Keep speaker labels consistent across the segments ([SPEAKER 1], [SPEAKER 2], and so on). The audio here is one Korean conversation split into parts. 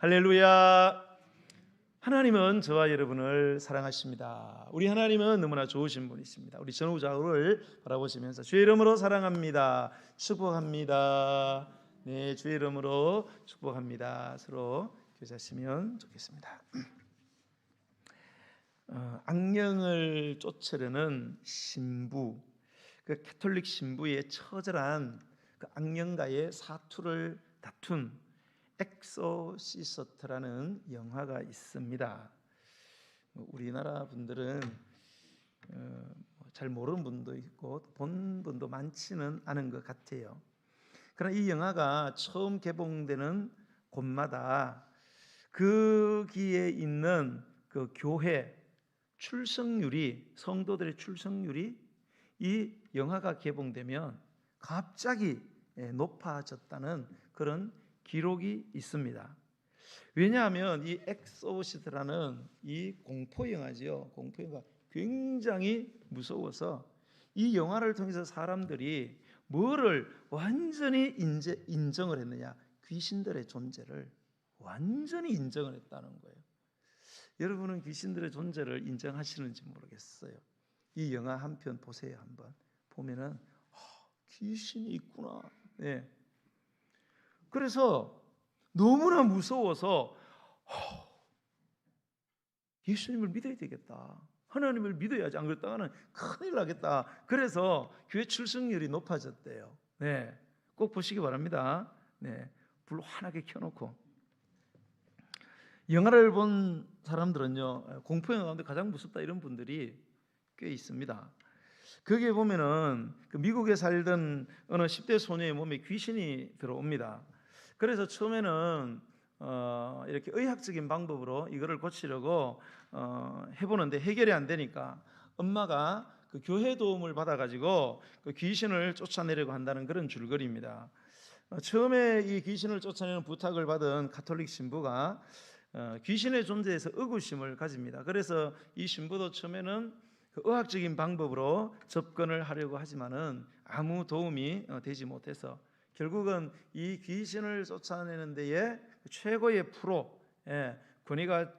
[SPEAKER 1] 할렐루야. 하나님은 저와 여러분을 사랑하십니다. 우리 하나님은 너무나 좋으신 분이십니다. 우리 전후좌우를 바라보시면서 주의 이름으로 사랑합니다, 축복합니다. 네, 주의 이름으로 축복합니다. 서로 교제하시면 좋겠습니다. 악령을 쫓으려는 신부, 그 가톨릭 신부의 처절한 그 악령과의 사투를 다툰 엑소시스트라는 영화가 있습니다. 우리나라 분들은 잘 모르는 분도 있고 본 분도 많지는 않은 것 같아요. 그러나 이 영화가 처음 개봉되는 곳마다 거기에 있는 그 교회 출석률이, 성도들의 출석률이 이 영화가 개봉되면 갑자기 높아졌다는 그런 기록이 있습니다. 왜냐하면 이 엑소시스트라는 이 공포영화지요. 공포영화 굉장히 무서워서 이 영화를 통해서 사람들이 뭐를 완전히 인정을 했느냐? 귀신들의 존재를 완전히 인정을 했다는 거예요. 여러분은 귀신들의 존재를 인정하시는지 모르겠어요. 이 영화 한 편 보세요. 한번 보면은 귀신이 있구나. 네. 그래서 너무나 무서워서 예수님을 믿어야 되겠다, 하나님을 믿어야지, 안 그랬다가는 큰일 나겠다. 그래서 교회 출석률이 높아졌대요. 네, 꼭 보시기 바랍니다. 네, 불 환하게 켜놓고. 영화를 본 사람들은요, 공포영화 가운데 가장 무섭다 이런 분들이 꽤 있습니다. 거기에 보면은 그 미국에 살던 어느 10대 소녀의 몸에 귀신이 들어옵니다. 그래서 처음에는 이렇게 의학적인 방법으로 이거를 고치려고 해보는데 해결이 안 되니까 엄마가 그 교회 도움을 받아가지고 그 귀신을 쫓아내려고 한다는 그런 줄거리입니다. 처음에 이 귀신을 쫓아내는 부탁을 받은 가톨릭 신부가 귀신의 존재에서 의구심을 가집니다. 그래서 이 신부도 처음에는 그 의학적인 방법으로 접근을 하려고 하지만은 아무 도움이 되지 못해서 결국은 이 귀신을 쫓아내는 데에 최고의 프로, 권위가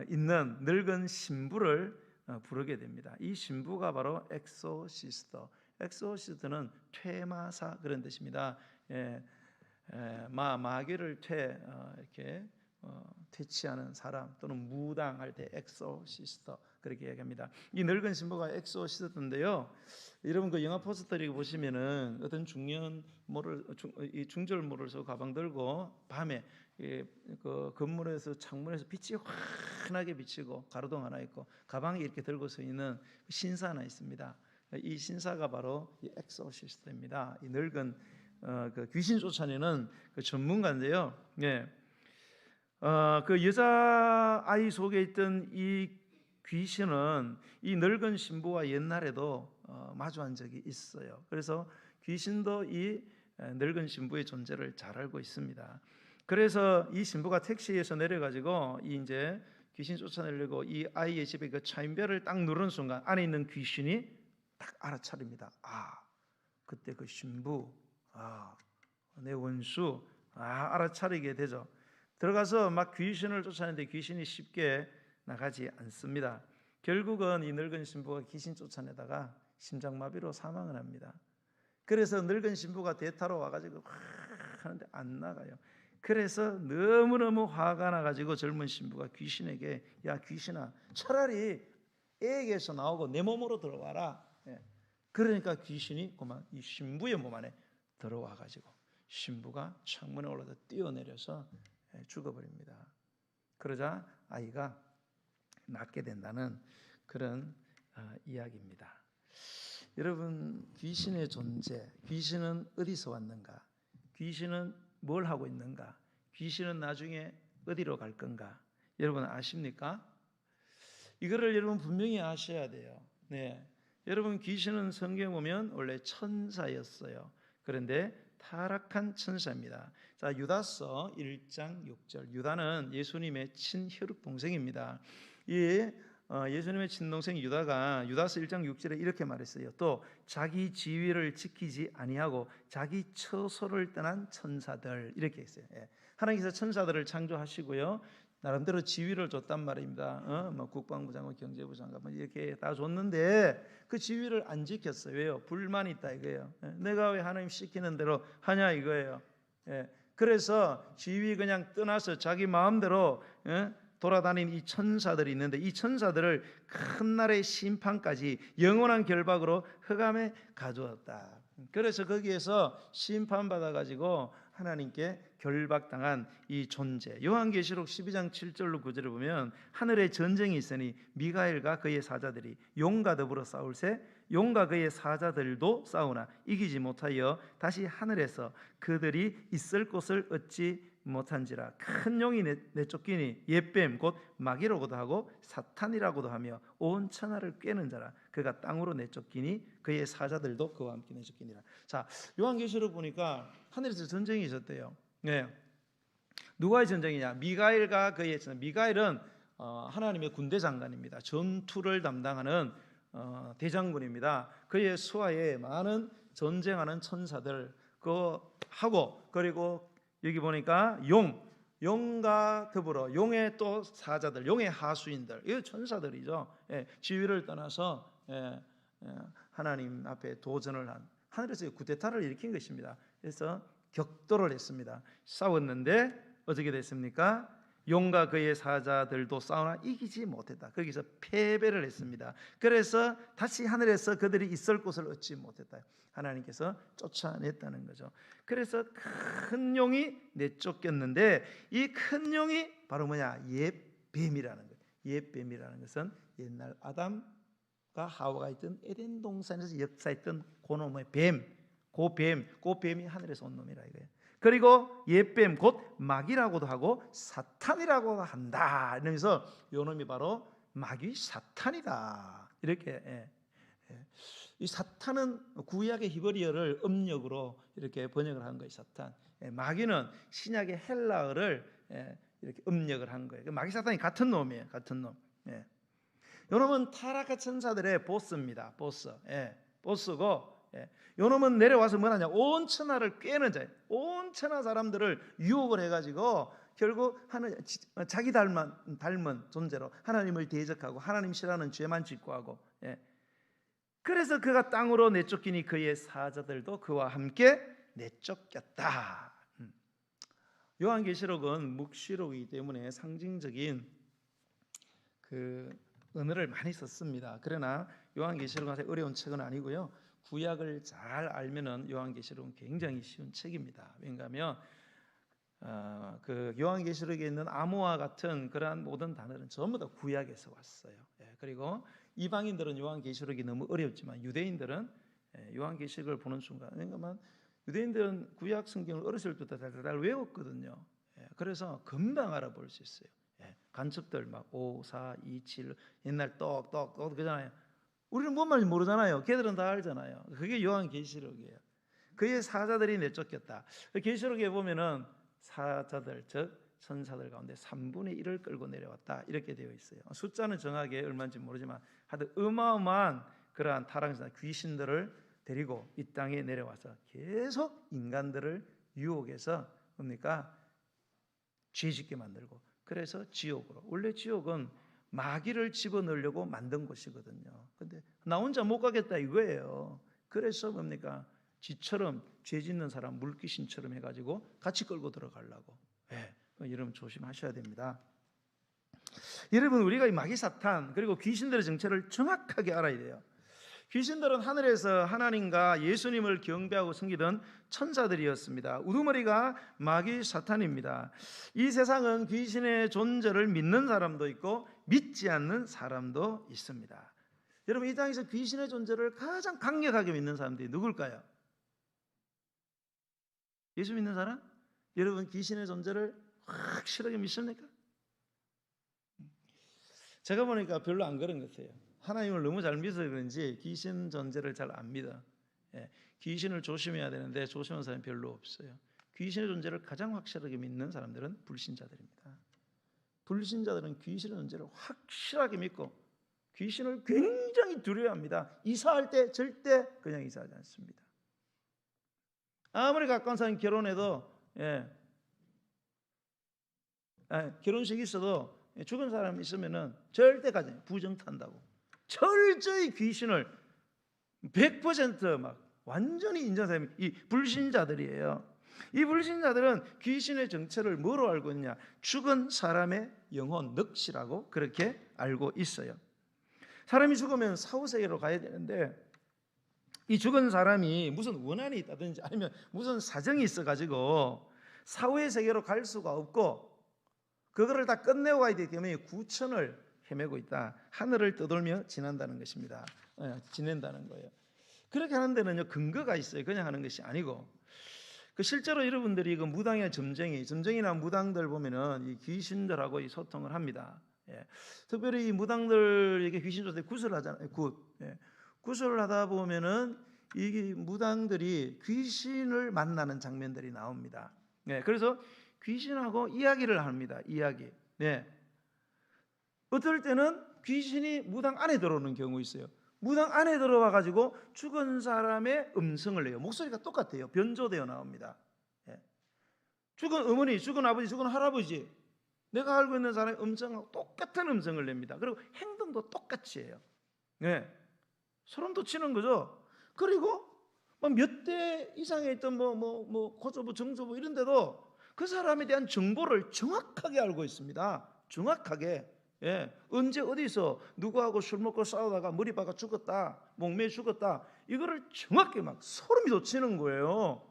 [SPEAKER 1] 있는 늙은 신부를 부르게 됩니다. 이 신부가 바로 엑소시스터. 엑소시스트는 퇴마사 그런 뜻입니다. 마귀를 이렇게 퇴치하는 사람 또는 무당할 때 엑소시스터 그렇게 얘기합니다. 이 늙은 신부가 엑소시스트인데요. 여러분 그 영화 포스터를 보시면은 어떤 중절모를 서 가방 들고 밤에 그 건물에서 창문에서 빛이 환하게 비치고 가로등 하나 있고 가방에 이렇게 들고 서 있는 신사 하나 있습니다. 이 신사가 바로 이 엑소시스트입니다. 이 늙은 그 귀신 쫓아내는 그 전문가인데요. 예. 그 여자 아이 속에 있던 이 귀신은 이 늙은 신부와 옛날에도 마주한 적이 있어요. 그래서 귀신도 이 늙은 신부의 존재를 잘 알고 있습니다. 그래서 이 신부가 택시에서 내려가지고 이제 귀신 쫓아내려고 이 아이의 집에 그 차인벨을 딱 누르는 순간 안에 있는 귀신이 딱 알아차립니다. 그때 그 신부, 내 원수, 알아차리게 되죠. 들어가서 막 귀신을 쫓아내는데 귀신이 쉽게 나가지 않습니다. 결국은 이 늙은 신부가 귀신 쫓아내다가 심장마비로 사망을 합니다. 그래서 늙은 신부가 대타로 와가지고 하는데 안 나가요. 그래서 너무너무 화가 나가지고 젊은 신부가 귀신에게, 야 귀신아, 차라리 애에게서 나오고 내 몸으로 들어와라. 그러니까 귀신이 그만 이 신부의 몸 안에 들어와가지고 신부가 창문에 올라서 뛰어내려서 죽어버립니다. 그러자 아이가 낫게 된다는 그런 이야기입니다. 여러분, 귀신의 존재, 귀신은 어디서 왔는가? 귀신은 뭘 하고 있는가? 귀신은 나중에 어디로 갈 건가? 여러분 아십니까? 이거를 여러분 분명히 아셔야 돼요. 네, 여러분 귀신은 성경에 보면 원래 천사였어요. 그런데 타락한 천사입니다. 자, 유다서 1장 6절. 유다는 예수님의 친혈육 동생입니다. 이 예수님의 친동생 유다가 유다서 1장 6절에 이렇게 말했어요. 또 자기 지위를 지키지 아니하고 자기 처소를 떠난 천사들, 이렇게 했어요. 예. 하나님께서 천사들을 창조하시고요, 나름대로 지위를 줬단 말입니다. 뭐 국방부 장관, 경제부 장관 뭐 이렇게 다 줬는데 그 지위를 안 지켰어요. 왜요? 불만이 있다 이거예요. 예. 내가 왜 하나님 시키는 대로 하냐 이거예요. 예. 그래서 지위 그냥 떠나서 자기 마음대로 돌아다닌 이 천사들이 있는데, 이 천사들을 큰 날의 심판까지 영원한 결박으로 흑암에 가두었다. 그래서 거기에서 심판받아 가지고 하나님께 결박당한 이 존재, 요한계시록 12장 7절로 9절을 보면 하늘에 전쟁이 있으니 미가엘과 그의 사자들이 용과 더불어 싸울새 용과 그의 사자들도 싸우나 이기지 못하여 다시 하늘에서 그들이 있을 곳을 얻지 못한지라. 큰 용이 내쫓기니 옛뱀 곧 마귀라고도 하고 사탄이라고도 하며 온 천하를 꿰는 자라. 그가 땅으로 내쫓기니 그의 사자들도 그와 함께 내쫓기니라. 자, 요한계시록 보니까 하늘에서 전쟁이 있었대요. 네. 누가의 전쟁이냐? 미가엘과 그의 전쟁. 미가엘은 하나님의 군대 장관입니다. 전투를 담당하는 대장군입니다. 그의 수하에 많은 전쟁하는 천사들 하고, 그리고 여기 보니까 용과 더불어 용의 또 사자들, 용의 하수인들, 이거 천사들이죠. 예, 지위를 떠나서 하나님 앞에 도전을 한, 하늘에서 쿠데타를 일으킨 것입니다. 그래서 격돌을 했습니다. 싸웠는데 어떻게 됐습니까? 용과 그의 사자들도 싸우나 이기지 못했다. 거기서 패배를 했습니다. 그래서 다시 하늘에서 그들이 있을 곳을 얻지 못했다. 하나님께서 쫓아냈다는 거죠. 그래서 큰 용이 내쫓겼는데 이 큰 용이 바로 뭐냐? 옛뱀이라는 거예요. 옛뱀이라는 것은 옛날 아담과 하와가 있던 에덴 동산에서 역사했던 그놈의 뱀, 그 뱀이 하늘에서 온 놈이라 이거예요. 그리고 옛뱀 곧 마귀라고도 하고 사탄이라고 한다. 이러면서 요 놈이 바로 마귀 사탄이다. 이렇게 이 사탄은 구약의 히브리어를 음력으로 이렇게 번역을 한 거예요. 사탄. 마귀는 신약의 헬라어를 이렇게 음력을 한 거예요. 마귀 사탄이 같은 놈이에요. 같은 놈. 요 놈은 타락한 천사들의 보스입니다. 보스고, 요 놈은 내려와서 뭐하냐? 온 천하를 꿰는 자예요. 온 천하 사람들을 유혹을 해가지고 결국 자기 닮은 존재로 하나님을 대적하고 하나님 싫어하는 죄만 짓고 하고. 그래서 그가 땅으로 내쫓기니 그의 사자들도 그와 함께 내쫓겼다. 요한계시록은 묵시록이기 때문에 상징적인 그 언어를 많이 썼습니다. 그러나 요한계시록은 사실 어려운 책은 아니고요. 구약을 잘 알면은 요한계시록은 굉장히 쉬운 책입니다. 왜냐하면 그 요한계시록에 있는 암호와 같은 그러한 모든 단어는 전부 다 구약에서 왔어요. 그리고 이방인들은 요한계시록이 너무 어렵지만 유대인들은 요한계시록을 보는 순간, 그러니까 유대인들은 구약 성경을 어렸을 때부터 달달 외웠거든요. 그래서 금방 알아볼 수 있어요. 간첩들 막 5, 4, 2, 7 옛날 똑똑 그러잖아요. 우리는 뭔 말인지 모르잖아요. 걔들은 다 알잖아요. 그게 요한계시록이에요. 그의 사자들이 내쫓겼다. 계시록에 보면은 사자들 즉 천사들 가운데 3분의 1을 끌고 내려왔다 이렇게 되어 있어요. 숫자는 정확하게 얼마인지 모르지만 하여튼 어마어마한 그러한 타락자 귀신들을 데리고 이 땅에 내려와서 계속 인간들을 유혹해서 뭡니까? 죄짓게 만들고, 그래서 지옥으로, 원래 지옥은 마귀를 집어넣으려고 만든 곳이거든요. 근데 나 혼자 못 가겠다 이거예요. 그래서 뭡니까? 지처럼 죄 짓는 사람 물귀신처럼 해가지고 같이 끌고 들어가려고. 여러분 조심하셔야 됩니다. 여러분, 우리가 이 마귀 사탄 그리고 귀신들의 정체를 정확하게 알아야 돼요. 귀신들은 하늘에서 하나님과 예수님을 경배하고 섬기던 천사들이었습니다. 우두머리가 마귀 사탄입니다. 이 세상은 귀신의 존재를 믿는 사람도 있고 믿지 않는 사람도 있습니다. 여러분, 이 땅에서 귀신의 존재를 가장 강력하게 믿는 사람들이 누굴까요? 예수 믿는 사람? 여러분, 귀신의 존재를 확실하게 믿습니까? 제가 보니까 별로 안 그런 것 같아요. 하나님을 너무 잘 믿어서 그런지 귀신 존재를 잘 안 믿어. 귀신을 조심해야 되는데 조심하는 사람이 별로 없어요. 귀신의 존재를 가장 확실하게 믿는 사람들은 불신자들입니다. 불신자들은 귀신의 존재를 확실하게 믿고 귀신을 굉장히 두려워합니다. 이사할 때 절대 그냥 이사하지 않습니다. 아무리 가까운 사람이 결혼해도 결혼식 있어도 죽은 사람 있으면은 절대 가지 않아요. 부정 탄다고. 철저히 귀신을 100% 완전히 인정하는 사람이 이 불신자들이에요. 이 불신자들은 귀신의 정체를 뭐로 알고 있냐? 죽은 사람의 영혼, 넋이라고 그렇게 알고 있어요. 사람이 죽으면 사후세계로 가야 되는데 이 죽은 사람이 무슨 원한이 있다든지 아니면 무슨 사정이 있어가지고 사후의 세계로 갈 수가 없고 그거를 다 끝내고 가야 되기 때문에 구천을 헤매고 있다. 하늘을 떠돌며 지낸다는 것입니다. 지낸다는 거예요. 그렇게 하는 데는요 근거가 있어요. 그냥 하는 것이 아니고 실제로 여러분들이 그 무당의 점쟁이나 무당들 보면은 이 귀신들하고 이 소통을 합니다. 특별히 이 무당들에게 귀신 쫓을 때 굿을 하잖아요. 굿을 하다 보면은 이 무당들이 귀신을 만나는 장면들이 나옵니다. 그래서 귀신하고 이야기를 합니다. 이야기. 어떨 때는 귀신이 무당 안에 들어오는 경우 있어요. 무당 안에 들어와 가지고 죽은 사람의 음성을 내요. 목소리가 똑같아요. 변조되어 나옵니다. 죽은 어머니, 죽은 아버지, 죽은 할아버지, 내가 알고 있는 사람의 음성하고 똑같은 음성을 냅니다. 그리고 행동도 똑같이 해요. 소름 돋치는 거죠. 그리고 몇 대 이상에 있던 고조부, 정조부 이런데도 그 사람에 대한 정보를 정확하게 알고 있습니다. 정확하게. 언제 어디서 누구하고 술 먹고 싸우다가 머리 박아 죽었다, 목매에 죽었다, 이거를 정확히 막 소름이 돋치는 거예요.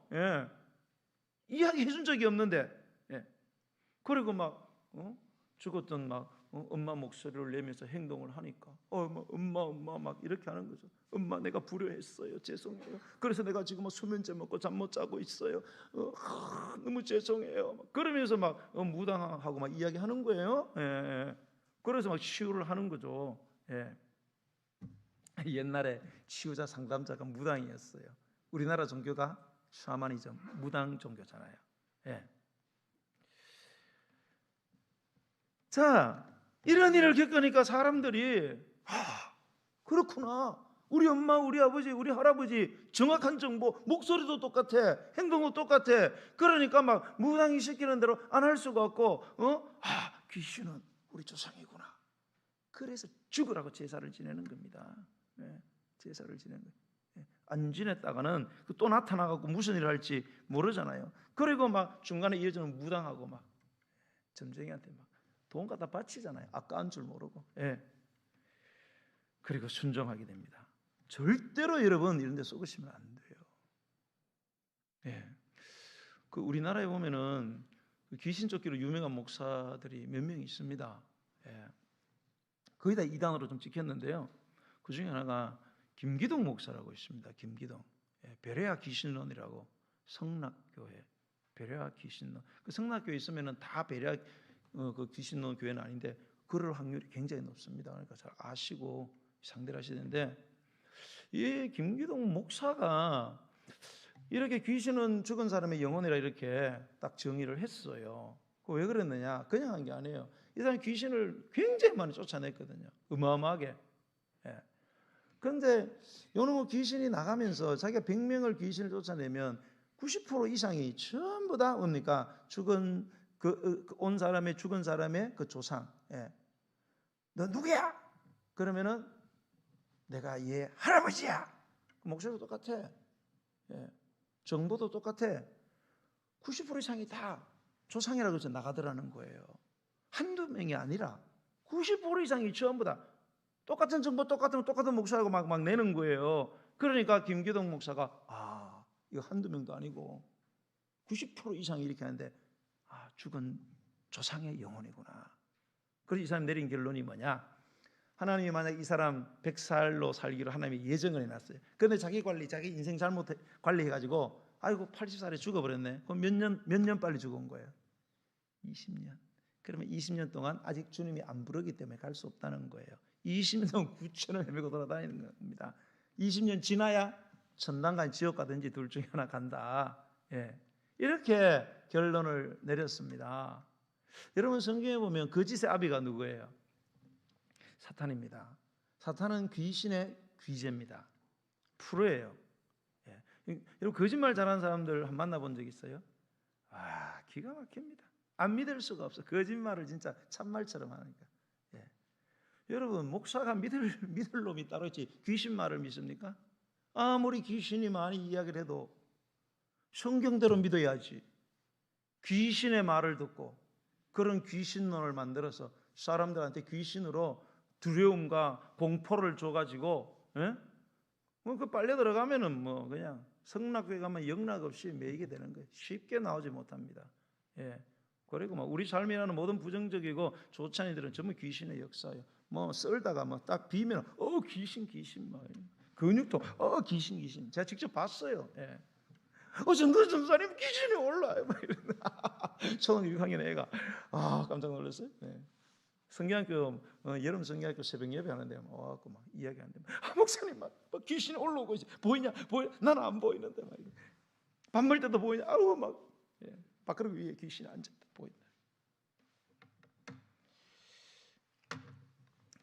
[SPEAKER 1] 이야기해 준 적이 없는데. 그리고 막 죽었던 엄마 목소리를 내면서 행동을 하니까 엄마 막 이렇게 하는 거죠. 엄마 내가 불효했어요. 죄송해요. 그래서 내가 지금 수면제 먹고 잠 못 자고 있어요. 너무 죄송해요. 그러면서 막 무당하고 막 이야기하는 거예요. 그래서 막 치유를 하는 거죠. 옛날에 치유자 상담자가 무당이었어요. 우리나라 종교가 샤머니즘, 무당 종교잖아요. 자, 이런 일을 겪으니까 사람들이 그렇구나. 우리 엄마, 우리 아버지, 우리 할아버지 정확한 정보, 목소리도 똑같아, 행동도 똑같아. 그러니까 막 무당이 시키는 대로 안 할 수가 없고 귀신은 우리 조상이구나. 그래서 죽으라고 제사를 지내는 겁니다. 제사를 지내는 거예요. 안 지냈다가는 또 나타나갖고 무슨 일을 할지 모르잖아요. 그리고 막 중간에 이어지는 무당하고 막 점쟁이한테 막 돈 갖다 바치잖아요. 아까운 줄 모르고. 그리고 순종하게 됩니다. 절대로 여러분 이런 데 속으시면 안 돼요. 그 우리나라에 보면은 귀신 쫓기로 유명한 목사들이 몇 명 있습니다. 거의 다 이단으로 좀 찍혔는데요. 그 중에 하나가 김기동 목사라고 있습니다. 김기동. 베레아 귀신론이라고 성락교회 베레아 귀신론. 그 성락교회 있으면은 다 베레아 그 귀신론 교회는 아닌데 그럴 확률이 굉장히 높습니다. 그러니까 잘 아시고 상대를 하시는데 이 김기동 목사가 이렇게 귀신은 죽은 사람의 영혼이라 이렇게 딱 정의를 했어요. 왜 그랬느냐? 그냥 한 게 아니에요. 이 사람이 귀신을 굉장히 많이 쫓아냈거든요. 어마어마하게. 그런데 요놈의 귀신이 나가면서 자기가 100명을 귀신을 쫓아내면 90% 이상이 전부 다 뭡니까? 죽은 온 사람의 죽은 사람의 그 조상. 너 누구야? 그러면은 내가 얘 할아버지야. 목소리도 똑같아. 정보도 똑같아. 90% 이상이 다 조상이라고 해서 나가더라는 거예요. 한두 명이 아니라 90% 이상이 전부 다 똑같은 정보, 똑같은 목소리하고 막 내는 거예요. 그러니까 김기동 목사가 이거 한두 명도 아니고 90% 이상이 이렇게 하는데 죽은 조상의 영혼이구나. 그래서 이 사람 내린 결론이 뭐냐? 하나님이 만약 이 사람 100살로 살기로 하나님이 예정을 해놨어요. 그런데 자기 인생 잘못 관리해가지고 아이고 80살에 죽어버렸네. 그럼 몇 년 빨리 죽은 거예요? 20년. 그러면 20년 동안 아직 주님이 안 부르기 때문에 갈 수 없다는 거예요. 20년 동안 구천을 헤매고 돌아다니는 겁니다. 20년 지나야 천당간 지옥 가든지 둘 중에 하나 간다. 이렇게 결론을 내렸습니다. 여러분 성경에 보면 거짓의 아비가 누구예요? 사탄입니다. 사탄은 귀신의 귀재입니다. 프로예요. 예. 여러분 거짓말 잘하는 사람들 한 만나본 적 있어요? 기가 막힙니다. 안 믿을 수가 없어. 거짓말을 진짜 참말처럼 하니까. 예. 여러분 목사가 믿을 놈이 따로 있지 귀신 말을 믿습니까? 아무리 귀신이 많이 이야기를 해도 성경대로 믿어야지. 귀신의 말을 듣고 그런 귀신론을 만들어서 사람들한테 귀신으로 두려움과 공포를 줘가지고, 예? 그 빨려 들어가면은 뭐 그냥 성락교회 가면 영락 없이 매이게 되는 거예요. 쉽게 나오지 못합니다. 예. 그리고 막 우리 삶이라는 모든 부정적이고 좋지 않은 일들은 전부 귀신의 역사예요. 뭐 썰다가 뭐 딱 비면 귀신 막 근육도 귀신 제가 직접 봤어요. 예. 전도 전사님 귀신이 올라요. 초등 6학년 애가 깜짝 놀랐어요. 예. 성경학교 여름 성경학교 새벽 예배 하는데 와갖고 막 이야기하는데 목사님 막 귀신이 올라오고 있어. 보이냐? 나는 안 보이는데 막 밥 먹을 때도 보이냐? 막 밥그릇 위에 귀신이 앉았다 보인다.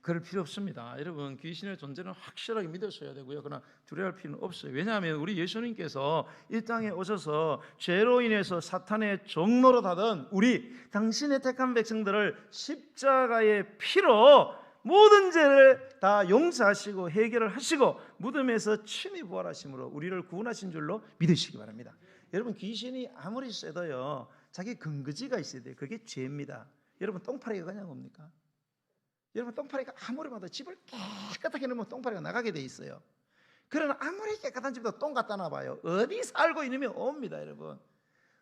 [SPEAKER 1] 그럴 필요 없습니다. 여러분 귀신의 존재는 확실하게 믿으셔야 되고요. 그러나 두려워할 필요는 없어요. 왜냐하면 우리 예수님께서 이 땅에 오셔서 죄로 인해서 사탄의 종로로 하던 우리 당신의 택한 백성들을 십자가의 피로 모든 죄를 다 용서하시고 해결을 하시고 무덤에서 친히 부활하심으로 우리를 구원하신 줄로 믿으시기 바랍니다. 여러분 귀신이 아무리 세도요 자기 근거지가 있어야 돼요. 그게 죄입니다. 여러분 똥파리가 그냥 옵니까? 여러분 똥파리가 아무리 봐도 집을 깨끗하게 놓으면 똥파리가 나가게 돼 있어요. 그러나 아무리 깨끗한 집도 똥 갖다 놔봐요. 어디 살고 있으면 옵니다. 여러분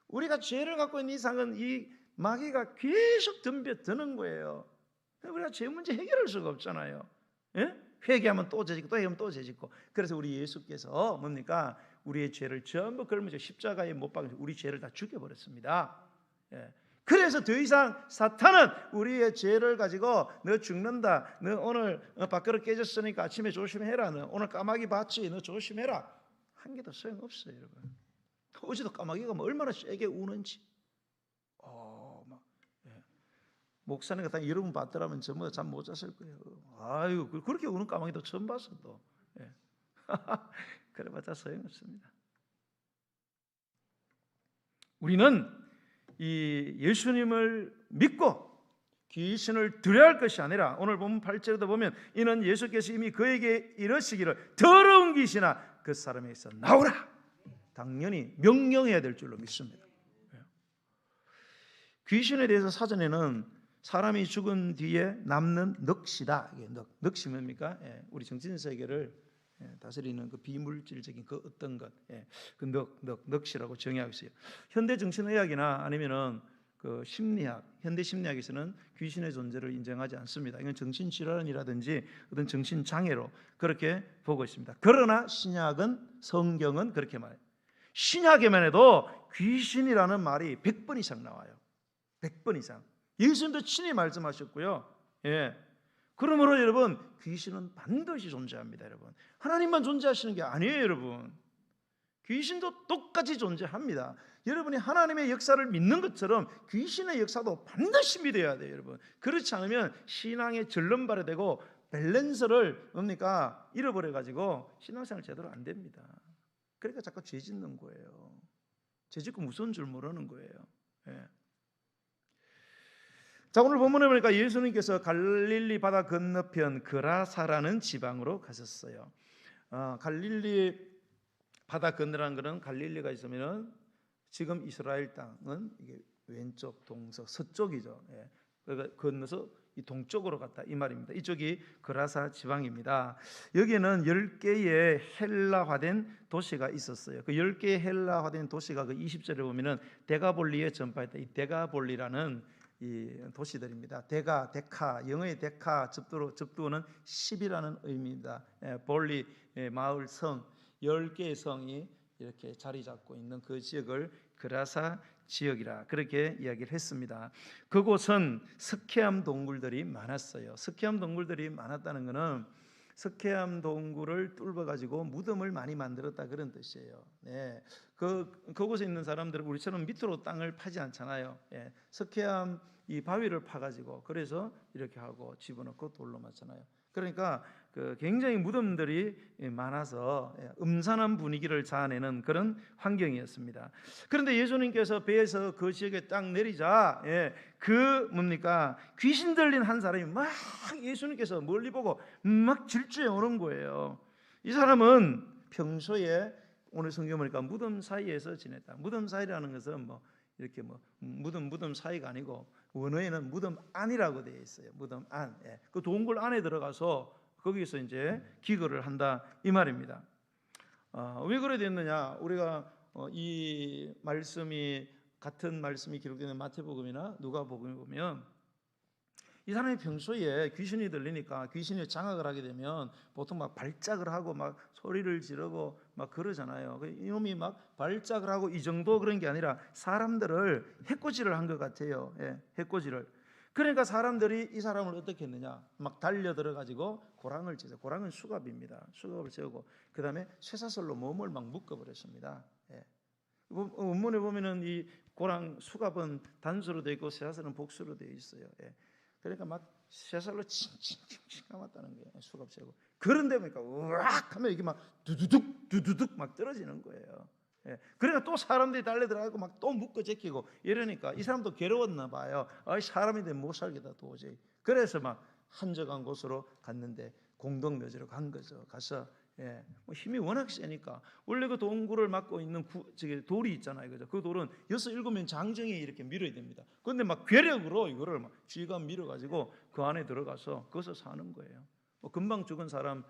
[SPEAKER 1] 우리가 죄를 갖고 있는 이상은 이 마귀가 계속 덤벼드는 거예요. 우리가 죄 문제 해결할 수가 없잖아요. 예? 회개하면 또 죄짓고 또 회개하면 또 죄짓고. 그래서 우리 예수께서 뭡니까? 우리의 죄를 전부 걸면서 십자가에 못 박으셔서 우리 죄를 다 죽여버렸습니다. 예. 그래서 더 이상 사탄은 우리의 죄를 가지고 너 죽는다, 너 오늘 밥그릇 깨졌으니까 아침에 조심해라, 너 오늘 까마귀 봤지, 너 조심해라 한 개도 소용없어요. 여러분 어제도 까마귀가 뭐 얼마나 세게 우는지 막 목사님과 다 여러분 봤더라면 전부 다 잠 못 잤을 거예요. 아유 그렇게 우는 까마귀도 처음 봤어 또. 그래봤자 소용없습니다. 우리는 이 예수님을 믿고 귀신을 두려워할 것이 아니라 오늘 보면 8절에도 보면 이는 예수께서 이미 그에게 이르시기를 더러운 귀신아 그 사람에게서 나오라 당연히 명령해야 될 줄로 믿습니다. 귀신에 대해서 사전에는 사람이 죽은 뒤에 남는 넋이다. 이게 넋이 뭡니까? 우리 정신세계를 다스리는 그 비물질적인 그 어떤 것, 그 넋이라고 정의하고 있어요. 현대 정신의학이나 아니면은 그 심리학, 현대 심리학에서는 귀신의 존재를 인정하지 않습니다. 이건 정신질환이라든지 어떤 정신장애로 그렇게 보고 있습니다. 그러나 신약은 성경은 그렇게 말해요. 신약에만 해도 귀신이라는 말이 100번 이상 나와요. 100번 이상. 예수님도 친히 말씀하셨고요. 그러므로 여러분 귀신은 반드시 존재합니다. 여러분 하나님만 존재하시는 게 아니에요. 여러분 귀신도 똑같이 존재합니다. 여러분이 하나님의 역사를 믿는 것처럼 귀신의 역사도 반드시 믿어야 돼요. 여러분 그렇지 않으면 신앙의 절름발이 되고 밸런스를 뭡니까 잃어버려가지고 신앙생활 제대로 안 됩니다. 그러니까 자꾸 죄 짓는 거예요. 죄 짓고 무서운 줄 모르는 거예요. 자 오늘 본문에 보니까 예수님께서 갈릴리 바다 건너편 그라사라는 지방으로 가셨어요. 갈릴리 바다 건너라는 것은 갈릴리가 있으면은 지금 이스라엘 땅은 이게 왼쪽 동서 서쪽이죠. 그러니까 건너서 이 동쪽으로 갔다 이 말입니다. 이쪽이 그라사 지방입니다. 여기는 10개의 헬라화된 도시가 있었어요. 그 10개의 헬라화된 도시가 그 20절에 보면은 데가볼리에 전파했다. 이 데가볼리라는 이 도시들입니다. 데카, 영어의 데카 접두어는 10이라는 의미입니다. 볼리, 마을, 성 10개의 성이 이렇게 자리 잡고 있는 그 지역을 그라사 지역이라 그렇게 이야기를 했습니다. 그곳은 석회암 동굴들이 많았어요. 석회암 동굴들이 많았다는 것은 석회암 동굴을 뚫어 가지고 무덤을 많이 만들었다 그런 뜻이에요. 그곳에 있는 사람들은 우리처럼 밑으로 땅을 파지 않잖아요. 석회암 이 바위를 파 가지고 그래서 이렇게 하고 집어넣고 돌로 맞잖아요. 그러니까 굉장히 무덤들이 많아서 음산한 분위기를 자아내는 그런 환경이었습니다. 그런데 예수님께서 배에서 그 지역에 딱 내리자 귀신 들린 한 사람이 막 예수님께서 멀리 보고 막 질주해 오는 거예요. 이 사람은 평소에 오늘 성경 보니까 무덤 사이에서 지냈다. 무덤 사이라는 것은 이렇게 무덤 사이가 아니고 원어에는 무덤 안이라고 되어 있어요. 무덤 안. 그 동굴 안에 들어가서 거기서 이제 기거를 한다 이 말입니다. 왜 그래 됐느냐? 우리가 이 말씀이 같은 말씀이 기록되는 마태복음이나 누가복음에 보면 이 사람이 평소에 귀신이 들리니까 귀신이 장악을 하게 되면 보통 막 발작을 하고 막 소리를 지르고 막 그러잖아요. 이놈이 막 발작을 하고 이 정도 그런 게 아니라 사람들을 해코지를 한 것 같아요. 해코지를. 그러니까 사람들이 이 사람을 어떻게 했느냐? 막 달려들어 가지고 고랑을 치죠. 고랑은 수갑입니다. 수갑을 세우고 그 다음에 쇠사슬로 몸을 막 묶어버렸습니다. 원문에 보면은 이 고랑 수갑은 단수로 되어 있고 쇠사슬은 복수로 되어 있어요. 그러니까 막 쇠살로 칭칭칭칭 감았다는 거예요. 수갑 세고. 그런데 보니까 우악 하면 이게 막 두두둑 막 떨어지는 거예요. 그러니까 또 사람들이 달려들어가고 막 또 묶어 제끼고 이러니까 이 사람도 괴로웠나 봐요. 사람인데 못 살겠다 도저히. 그래서 막 한적한 곳으로 갔는데 공동묘지로 간 거죠. 가서 힘이 워낙 세니까 원래 그 동굴을 막고 있는 돌이 있잖아요, 그죠? 그 돌은 6-7명 장정이 이렇게 밀어야 됩니다. 그런데 막 괴력으로 이거를 막 쥐가 밀어가지고 그 안에 들어가서 거기서 사는 거예요. 금방 죽은 사람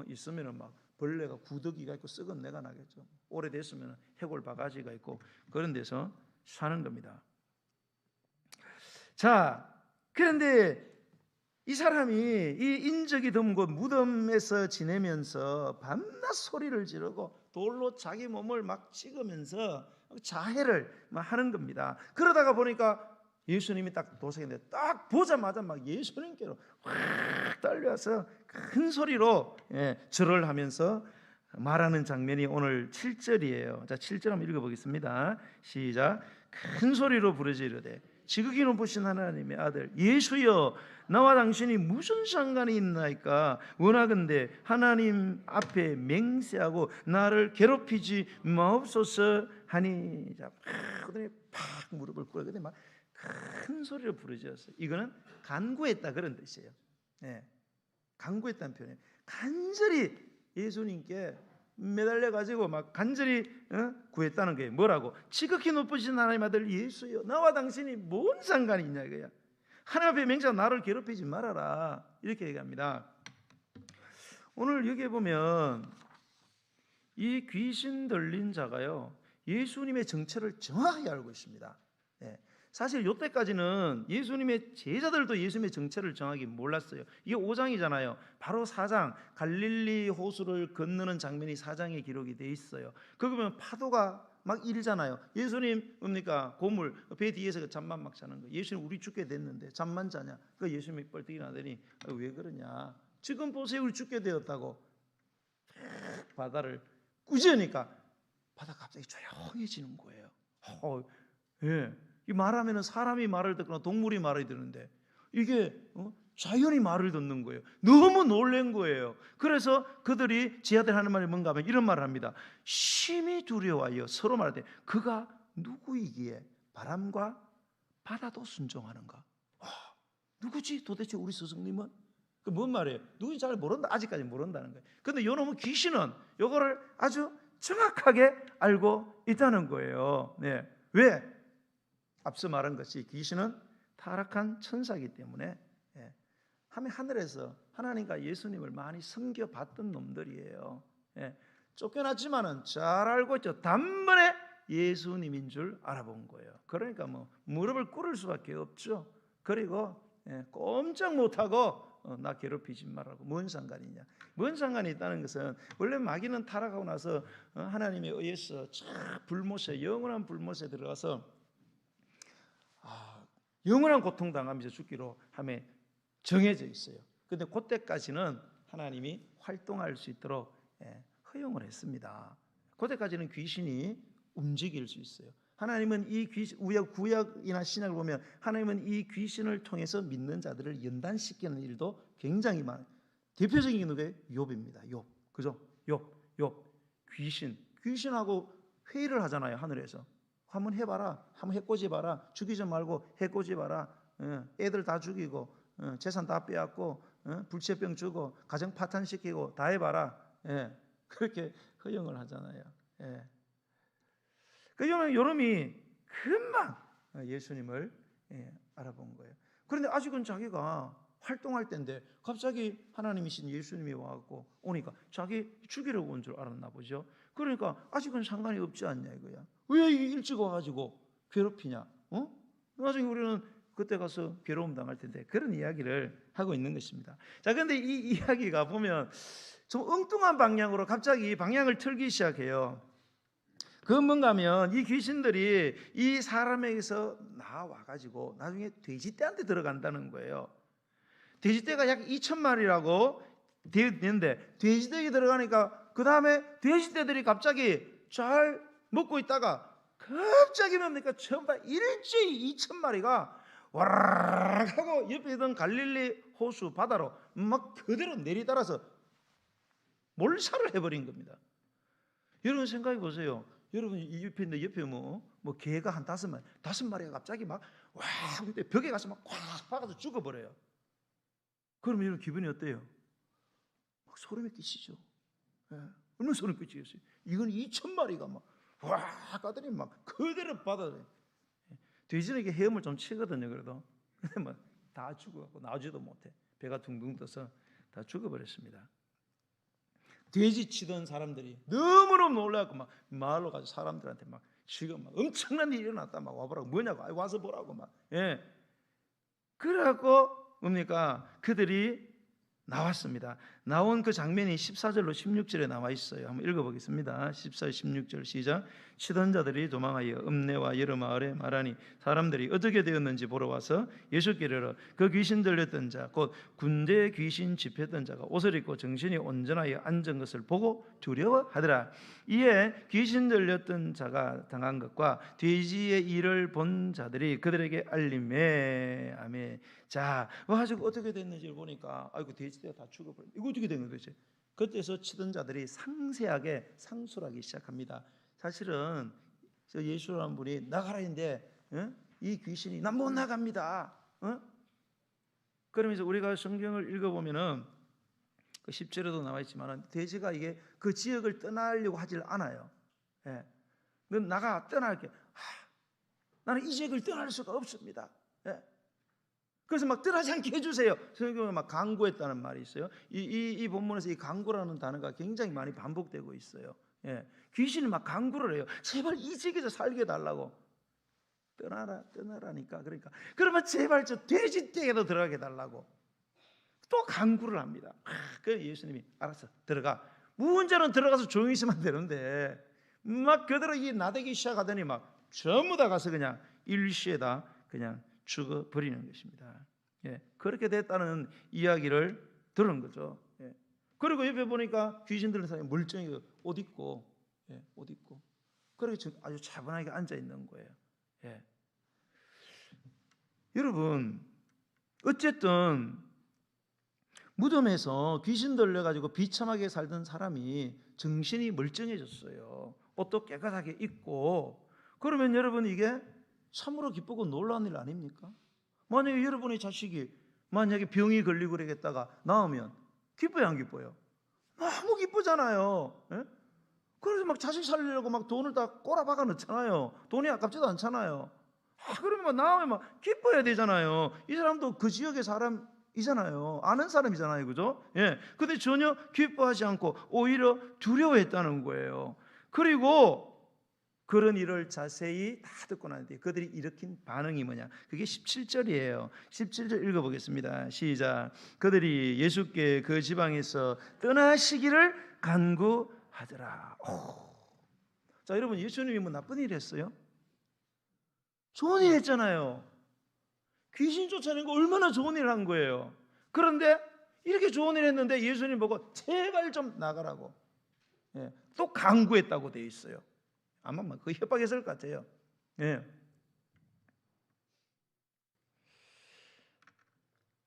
[SPEAKER 1] 있으면은 막 벌레가 구더기가 있고 썩은 내가 나겠죠. 오래됐으면 해골 바가지가 있고 그런 데서 사는 겁니다. 자, 그런데 이 사람이 이 인적이 드문 곳 무덤에서 지내면서 밤낮 소리를 지르고 돌로 자기 몸을 막 찍으면서 자해를 막 하는 겁니다. 그러다가 보니까 예수님이 딱 도착했는데 딱 보자마자 막 예수님께로 확 달려와서 큰 소리로 절을 하면서 말하는 장면이 오늘 7절이에요. 자, 7절 한번 읽어보겠습니다. 시작. 큰 소리로 부르짖으되 지극히 높으신 하나님의 아들 예수여, 나와 당신이 무슨 상관이 있나이까? 원하건대 하나님 앞에 맹세하고 나를 괴롭히지 마옵소서 하니. 자, 팍 무릎을 꿇었는데 막 큰 소리로 부르짖었어요. 이거는 간구했다 그런 뜻이에요. 간구했다는 표현이에요. 간절히 예수님께 매달려 가지고 막 간절히 구했다는 거예요. 뭐라고? 지극히 높으신 하나님 아들 예수여, 나와 당신이 뭔 상관이 있냐 이거야. 하나님 앞에 맹세하고 나를 괴롭히지 말아라 이렇게 얘기합니다. 오늘 여기에 보면 이 귀신 들린 자가요 예수님의 정체를 정확히 알고 있습니다. 사실 이때까지는 예수님의 제자들도 예수님의 정체를 정확히 몰랐어요. 이게 5장이잖아요. 바로 4장 갈릴리 호수를 건너는 장면이 4장에 기록이 돼 있어요. 거기 보면 파도가 막 일잖아요. 예수님 뭡니까? 고물 배 뒤에서 잠만 막 자는 거예요. 예수님 우리 죽게 됐는데 잠만 자냐? 그 예수님이 뻘떡이 나더니 왜 그러냐? 지금 보세요, 우리 죽게 되었다고. 바다를 꾸짖으니까 바다 갑자기 조용해지는 거예요. 이 말하면은 사람이 말을 듣거나 동물이 말을 듣는데 이게 자연이 말을 듣는 거예요. 너무 놀란 거예요. 그래서 그들이 지하들 하는 말이 뭔가 하면 이런 말을 합니다. 심히 두려워하여 서로 말하되 그가 누구이기에 바람과 바다도 순종하는가? 누구지 도대체 우리 스승님은? 그 뭔 말이에요? 누군지 잘 모른다. 아직까지 모른다는 거예요. 그런데 요놈은 귀신은 요거를 아주 정확하게 알고 있다는 거예요. 왜? 앞서 말한 것이 귀신은 타락한 천사이기 때문에 하늘에서 하나님과 예수님을 많이 섬겨봤던 놈들이에요. 쫓겨났지만은 잘 알고 있죠. 단번에 예수님인 줄 알아본 거예요. 그러니까 무릎을 꿇을 수밖에 없죠. 그리고 꼼짝 못하고 나 괴롭히지 말라고. 뭔 상관이냐? 뭔 상관이 있다는 것은 원래 마귀는 타락하고 나서 하나님에 의해서 불못에 영원한 불못에 들어가서 영원한 고통당하면서 죽기로 함에 정해져 있어요. 그런데 그때까지는 하나님이 활동할 수 있도록 허용을 했습니다. 그때까지는 귀신이 움직일 수 있어요. 하나님은 이 귀신, 구약이나 신약을 보면 하나님은 이 귀신을 통해서 믿는 자들을 연단시키는 일도 굉장히 많아요. 대표적인 게 누구예요? 욥입니다. 욥. 그죠? 욥. 귀신하고 회의를 하잖아요. 하늘에서. 한번 해봐라. 한번 해꼬집봐라. 죽이지 말고 해꼬집봐라. 애들 다 죽이고 재산 다 빼앗고 불치병 주고 가정 파탄시키고 다 해봐라. 그렇게 허용을 하잖아요. 그 요놈이 금방 예수님을 알아본 거예요. 그런데 아직은 자기가 활동할 때인데 갑자기 하나님이신 예수님이 와갖고 오니까 자기 죽이려고 온 줄 알았나 보죠. 그러니까 아직은 상관이 없지 않냐 이거야. 왜 일찍 와가지고 괴롭히냐? 나중에 우리는 그때 가서 괴로움 당할 텐데, 그런 이야기를 하고 있는 것입니다. 자, 그런데 이 이야기가 보면 좀 엉뚱한 방향으로 갑자기 방향을 틀기 시작해요. 그건 뭔가 하면 이 귀신들이 이 사람에게서 나와가지고 나중에 돼지떼한테 들어간다는 거예요. 돼지떼가 약 2,000마리라고 되어 있는데, 돼지떼에 들어가니까 그 다음에 돼지떼들이 갑자기 잘 먹고 있다가 갑자기 뭡니까? 전부 일제히 2,000마리가 와르르 하고 옆에 있던 갈릴리 호수 바다로 막 그대로 내리따라서 몰살을 해버린 겁니다. 여러분 생각해 보세요. 여러분 이 옆에 있는데 옆에 뭐 개가 한 5마리가 갑자기 막 와 근데 벽에 가서 막 꽉 박아서 죽어버려요. 그러면 여러분 기분이 어때요? 막 소름이 끼치죠. 얼마나 소름 끼치겠어요? 이건 2,000마리가 막 와 가더니 막 그대로 바다에. 돼지는 이게 헤엄을 좀 치거든요. 그래도 근데 막 다 죽어갖고 나오지도 못해. 배가 둥둥 떠서 다 죽어버렸습니다. 돼지 치던 사람들이 너무너무 놀라갖고 막 마을로 가서 사람들한테 막 지금 막 엄청난 일이 일어났다 막 와보라고, 뭐냐고, 와서 보라고 막. 그래갖고 뭡니까? 그들이 나왔습니다. 나온 그 장면이 14절로 16절에 나와 있어요. 한번 읽어보겠습니다. 14, 16절 시작. 치던 자들이 도망하여 읍내와 여러 마을에 말하니 사람들이 어떻게 되었는지 보러 와서 예수께 이르러 그 귀신 들렸던 자 곧 군대에 귀신 집혔던 자가 옷을 입고 정신이 온전하여 앉은 것을 보고 두려워하더라. 이에 귀신 들렸던 자가 당한 것과 돼지의 일을 본 자들이 그들에게 알림해. 아멘. 자, 가지고 어떻게 됐는지를 보니까 아이고 돼지가 다 죽어버렸네. 이거 어떻게 된 거예요 도대체? 그때서 치던 자들이 상세하게 상술하기 시작합니다. 사실은 저 예수라는 분이 나가라 했는데 이 귀신이 난 못 나갑니다. 그러면서 우리가 성경을 읽어보면은 그 10절에도 나와 있지만은 돼지가 이게 그 지역을 떠나려고 하질 않아요. 넌 나가 떠날게. 나는 이 지역을 떠날 수가 없습니다. 그래서 막 떠나지 않게 해주세요. 성경에 막 강구했다는 말이 있어요. 이 본문에서 이 강구라는 단어가 굉장히 많이 반복되고 있어요. 귀신이 막 강구를 해요. 제발 이 지역에서 살게 해달라고. 떠나라니까. 그러니까 그러면 제발 저 돼지떼에도 들어가게 해달라고 또 강구를 합니다. 그래서 예수님이 알았어 들어가. 문제는 들어가서 조용히 있으면 되는데 막 그대로 이 나대기 시작하더니 막 전부 다 가서 그냥 일시에다 그냥 죽어버리는 것입니다. 그렇게 됐다는 이야기를 들은 거죠. 그리고 옆에 보니까 귀신 들린 사람이 멀쩡히 옷 입고 그렇게 아주 차분하게 앉아 있는 거예요. 여러분 어쨌든 무덤에서 귀신 들려가지고 비참하게 살던 사람이 정신이 멀쩡해졌어요. 옷도 깨끗하게 입고. 그러면 여러분 이게 참으로 기쁘고 놀라운 일 아닙니까? 만약에 여러분의 자식이 만약에 병이 걸리고 그러겠다가 나오면 기뻐요 안 기뻐요? 너무 기쁘잖아요. 그래서 막 자식 살리려고 막 돈을 다 꼬라박아 넣잖아요. 돈이 아깝지도 않잖아요. 그러면 나오면 막 기뻐야 되잖아요. 이 사람도 그 지역의 사람이잖아요. 아는 사람이잖아요. 그죠? 근데 전혀 기뻐하지 않고 오히려 두려워했다는 거예요. 그리고 그런 일을 자세히 다 듣고 나는데 그들이 일으킨 반응이 뭐냐? 그게 17절이에요. 17절 읽어보겠습니다. 시작. 그들이 예수께 그 지방에서 떠나시기를 간구하더라. 자, 여러분 예수님이 뭐 나쁜 일 했어요? 좋은 일 했잖아요. 귀신 쫓아낸 거 얼마나 좋은 일을 한 거예요. 그런데 이렇게 좋은 일 했는데 예수님 보고 제발 좀 나가라고 또 간구했다고 되어 있어요. 아마 그 협박했을 것 같아요.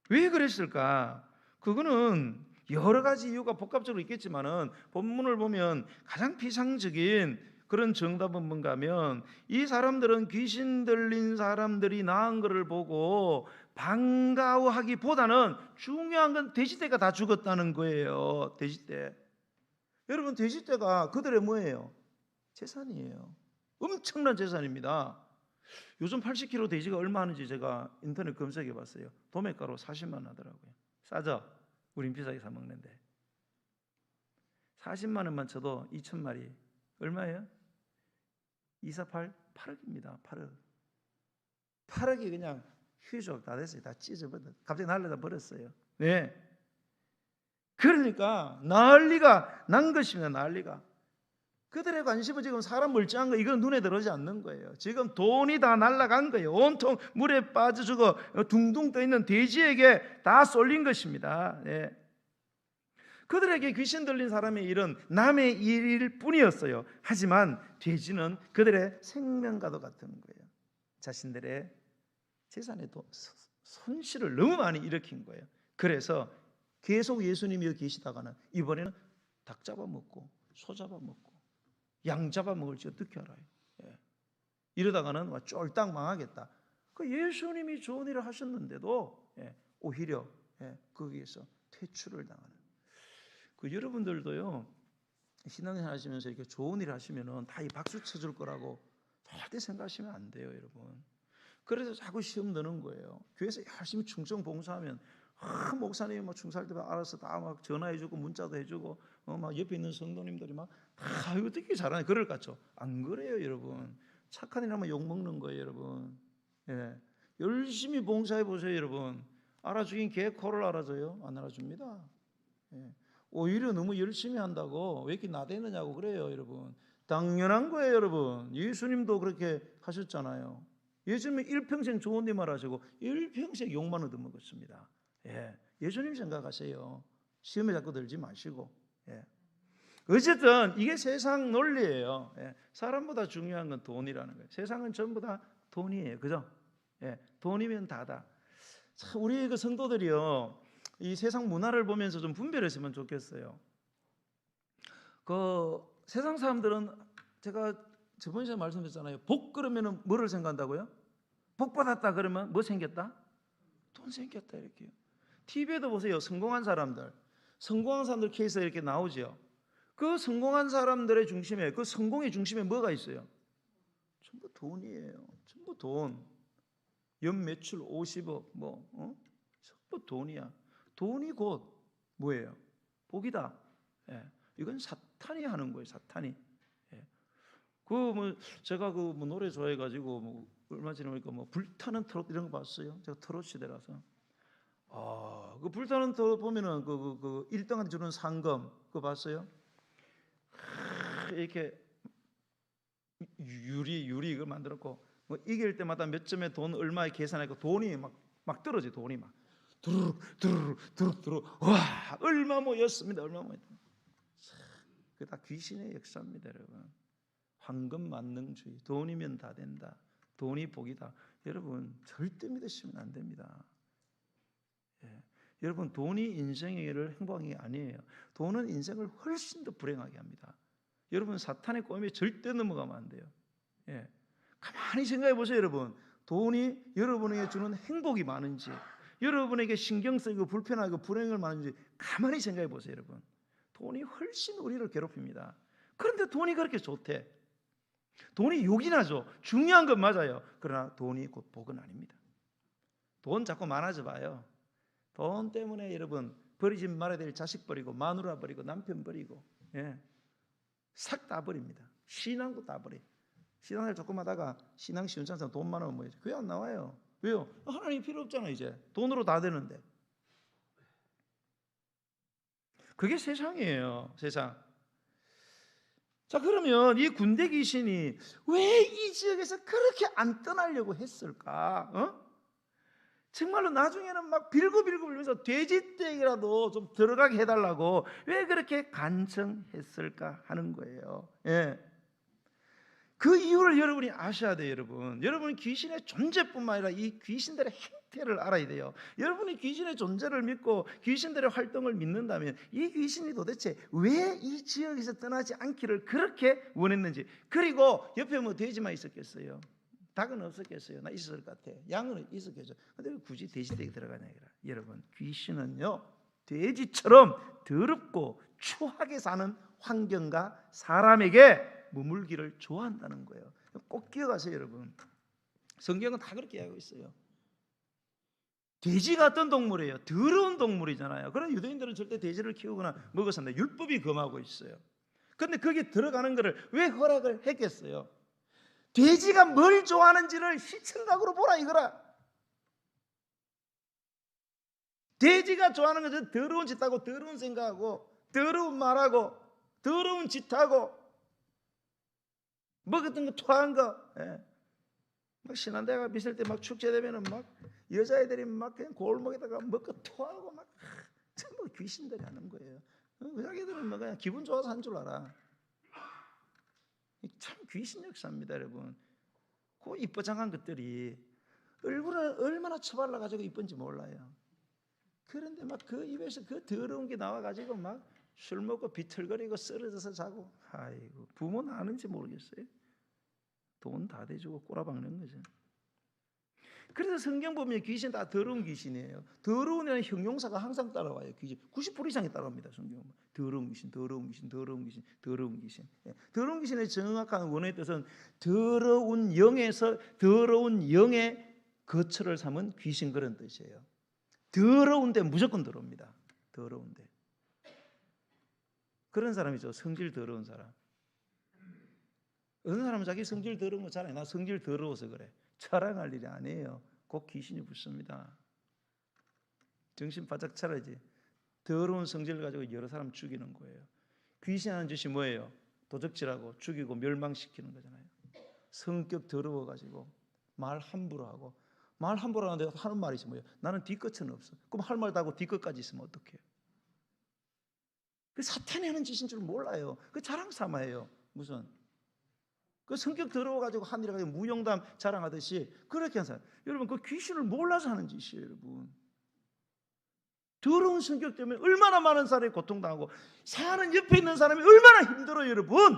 [SPEAKER 1] 왜 그랬을까? 그거는 여러 가지 이유가 복합적으로 있겠지만은 본문을 보면 가장 피상적인 그런 정답은 뭔가 하면 이 사람들은 귀신 들린 사람들이 나은 것을 보고 반가워하기보다는 중요한 건 돼지떼가 다 죽었다는 거예요. 돼지떼. 여러분, 돼지떼가 그들의 뭐예요? 재산이에요. 엄청난 재산입니다. 요즘 80kg 돼지가 얼마 하는지 제가 인터넷 검색해 봤어요. 도매가로 40만 원 하더라고요. 싸죠? 우린 비싸게 사 먹는데. 40만 원만 쳐도 2,000마리. 얼마예요? 248? 8억입니다. 8억. 8억이 그냥 휘적 다 됐어요. 다 찢어버렸어요. 갑자기 날려다 버렸어요. 네. 그러니까 난리가 난 것입니다. 난리가. 그들의 관심은 지금 사람 멀쩡한 거 이건 눈에 들어오지 않는 거예요. 지금 돈이 다 날아간 거예요. 온통 물에 빠져 죽어 둥둥 떠 있는 돼지에게 다 쏠린 것입니다. 네. 그들에게 귀신 들린 사람의 일은 남의 일일 뿐이었어요. 하지만 돼지는 그들의 생명과도 같은 거예요. 자신들의 재산에 손실을 너무 많이 일으킨 거예요. 그래서 계속 예수님이 여기 계시다가는 이번에는 닭 잡아먹고 소 잡아먹고 양 잡아먹을지 어떻게 알아요? 예. 이러다가는 쫄딱 망하겠다. 그 예수님이 좋은 일을 하셨는데도 오히려 거기에서 퇴출을 당하는. 그 여러분들도요, 신앙생활 하시면서 이렇게 좋은 일 하시면은 다 이 박수 쳐줄 거라고 절대 생각하시면 안 돼요, 여러분. 그래서 자꾸 시험 드는 거예요. 교회에서 열심히 충성 봉사하면 목사님이 뭐 충사할 때 알아서 다 막 전화해주고 문자도 해주고 막 옆에 있는 성도님들이 막 다 어떻게 잘하네 그럴 것 같죠? 안 그래요, 여러분. 착한 일 하면 욕 먹는 거예요, 여러분. 예. 열심히 봉사해 보세요, 여러분. 알아주긴 개 코를 알아줘요? 안 알아줍니다. 예. 오히려 너무 열심히 한다고 왜 이렇게 나대느냐고 그래요, 여러분. 당연한 거예요, 여러분. 예수님도 그렇게 하셨잖아요. 예수님은 일평생 좋은 일만 하시고 일평생 욕만 얻어먹었습니다. 예. 예수님 생각하세요. 시험에 자꾸 들지 마시고. 예. 어쨌든 이게 세상 논리예요. 예. 사람보다 중요한 건 돈이라는 거예요. 세상은 전부 다 돈이에요. 그죠? 예. 돈이면 다다. 참 우리 그 성도들이요, 이 세상 문화를 보면서 좀 분별했으면 좋겠어요. 그 세상 사람들은 제가 저번 시간에 말씀드렸잖아요. 복 그러면은 뭐를 생각한다고요? 복 받았다 그러면 뭐 생겼다? 돈 생겼다 이렇게요. TV에도 보세요. 성공한 사람들 케이스가 이렇게 나오죠. 그 성공한 사람들의 중심에, 그 성공의 중심에 뭐가 있어요? 전부 돈이에요. 전부 돈. 연 매출 50억 전부 돈이야. 돈이 곧 뭐예요? 복이다. 예. 이건 사탄이 하는 거예요. 사탄이. 예. 제가 노래 좋아해가지고 얼마 전에 보니까 불타는 트롯 이런 거 봤어요. 제가 트롯 시대라서. 그 불타는 트롯 보면은 그 1등한테 주는 상금 그거 봤어요? 이렇게 유리 이걸 만들었고 이길 때마다 몇 점에 돈 얼마에 계산하고 돈이 막 떨어져. 돈이 막 두루룩 와 얼마 모였습니다. 얼마 모였다. 그 다 귀신의 역사입니다, 여러분. 황금 만능주의. 돈이면 다 된다. 돈이 복이다. 여러분 절대 믿으시면 안 됩니다. 예. 여러분 돈이 인생을 행복한 게 아니에요. 돈은 인생을 훨씬 더 불행하게 합니다. 여러분 사탄의 꼬임에 절대 넘어가면 안 돼요. 예. 가만히 생각해 보세요, 여러분. 돈이 여러분에게 주는 행복이 많은지, 여러분에게 신경 쓰이고 불편하고 불행을 많은지 가만히 생각해 보세요, 여러분. 돈이 훨씬 우리를 괴롭힙니다. 그런데 돈이 그렇게 좋대. 돈이 욕이 나죠. 중요한 건 맞아요. 그러나 돈이 곧 복은 아닙니다. 돈 자꾸 많아져 봐요. 돈 때문에 여러분 버리지 말아야 될 자식 버리고 마누라 버리고 남편 버리고 싹 다 버립니다. 신앙도 다 버려. 신앙을 조금 하다가 신앙 시원찮아서 돈 많으면 뭐예요? 교회 안 나와요. 왜요? 하나님 필요 없잖아. 이제 돈으로 다 되는데. 그게 세상이에요. 세상. 자, 그러면 이 군대 귀신이 왜 이 지역에서 그렇게 안 떠나려고 했을까? 정말로 나중에는 막 빌고 빌면서 돼지떼기라도 좀 들어가게 해달라고 왜 그렇게 간청했을까 하는 거예요. 예. 그 이유를 여러분이 아셔야 돼요, 여러분. 여러분은 귀신의 존재뿐만 아니라 이 귀신들의 행태를 알아야 돼요. 여러분이 귀신의 존재를 믿고 귀신들의 활동을 믿는다면 이 귀신이 도대체 왜 이 지역에서 떠나지 않기를 그렇게 원했는지, 그리고 옆에 뭐 돼지만 있었겠어요? 닭은 없었겠어요? 나 있었을 것 같아. 양은 있었겠죠. 근데 왜 굳이 돼지떼기 들어가냐? 여러분, 귀신은요 돼지처럼 더럽고 추하게 사는 환경과 사람에게 머물기를 좋아한다는 거예요. 꼭 기억하세요, 여러분. 성경은 다 그렇게 이야기하고 있어요. 돼지가 어떤 동물이에요? 더러운 동물이잖아요. 그러나 유대인들은 절대 돼지를 키우거나 먹어서 안 돼. 율법이 금하고 있어요. 그런데 거기 들어가는 것을 왜 허락을 했겠어요? 돼지가 뭘 좋아하는지를 시청각으로 보라 이거라. 돼지가 좋아하는 것은 더러운 짓 하고, 더러운 생각하고, 더러운 말하고, 더러운 짓하고, 먹었던 거 토한 거. 막 신한대가 비실 때 막 축제 되면은 막 여자애들이 막 그냥 골목에다가 먹고 토하고 막 전부 귀신들이 하는 거예요. 그 자기들은 뭐 그냥 기분 좋아서 한 줄 알아. 참 귀신 역사입니다, 여러분. 그 이뻐장한 것들이 얼마나 처발라 가지고 이쁜지 몰라요. 그런데 막 그 입에서 그 더러운 게 나와 가지고 막 술 먹고 비틀거리고 쓰러져서 자고. 아이고, 부모는 아는지 모르겠어요. 돈 다 대주고 꼬라박는 거죠. 그래서 성경 보면 귀신 다 더러운 귀신이에요. 더러운이라는 형용사가 항상 따라와요. 귀신 90% 이상이 따라옵니다. 성경은 더러운 귀신, 더러운 귀신, 더러운 귀신, 더러운 귀신. 더러운 귀신의 정확한 원어의 뜻은 더러운 영에서 더러운 영의 거처를 삼은 귀신, 그런 뜻이에요. 더러운데 무조건 더러웁니다. 더러운데. 그런 사람이죠. 성질 더러운 사람. 어느 사람은 자기 성질 더러운 거 잘해. 나 성질 더러워서 그래. 자랑할 일이 아니에요. 곧 귀신이 붙습니다. 정신 바짝 차려야지. 더러운 성질을 가지고 여러 사람 죽이는 거예요. 귀신 하는 짓이 뭐예요? 도적질하고 죽이고 멸망시키는 거잖아요. 성격 더러워가지고 말 함부로 하고, 말 함부로 하는데 하는 말이 있어 뭐예요? 나는 뒤끝은 없어. 그럼 할 말도 하고 뒤끝까지 있으면 어떡해요? 그 사탄이 하는 짓인 줄 몰라요. 그 자랑 삼아예요. 무슨 그 성격 더러워가지고 한 일을 가지고 무용담 자랑하듯이 그렇게 한 사람. 여러분, 그 귀신을 몰라서 하는 짓이에요, 여러분. 더러운 성격 때문에 얼마나 많은 사람이 고통당하고 사는 옆에 있는 사람이 얼마나 힘들어요, 여러분.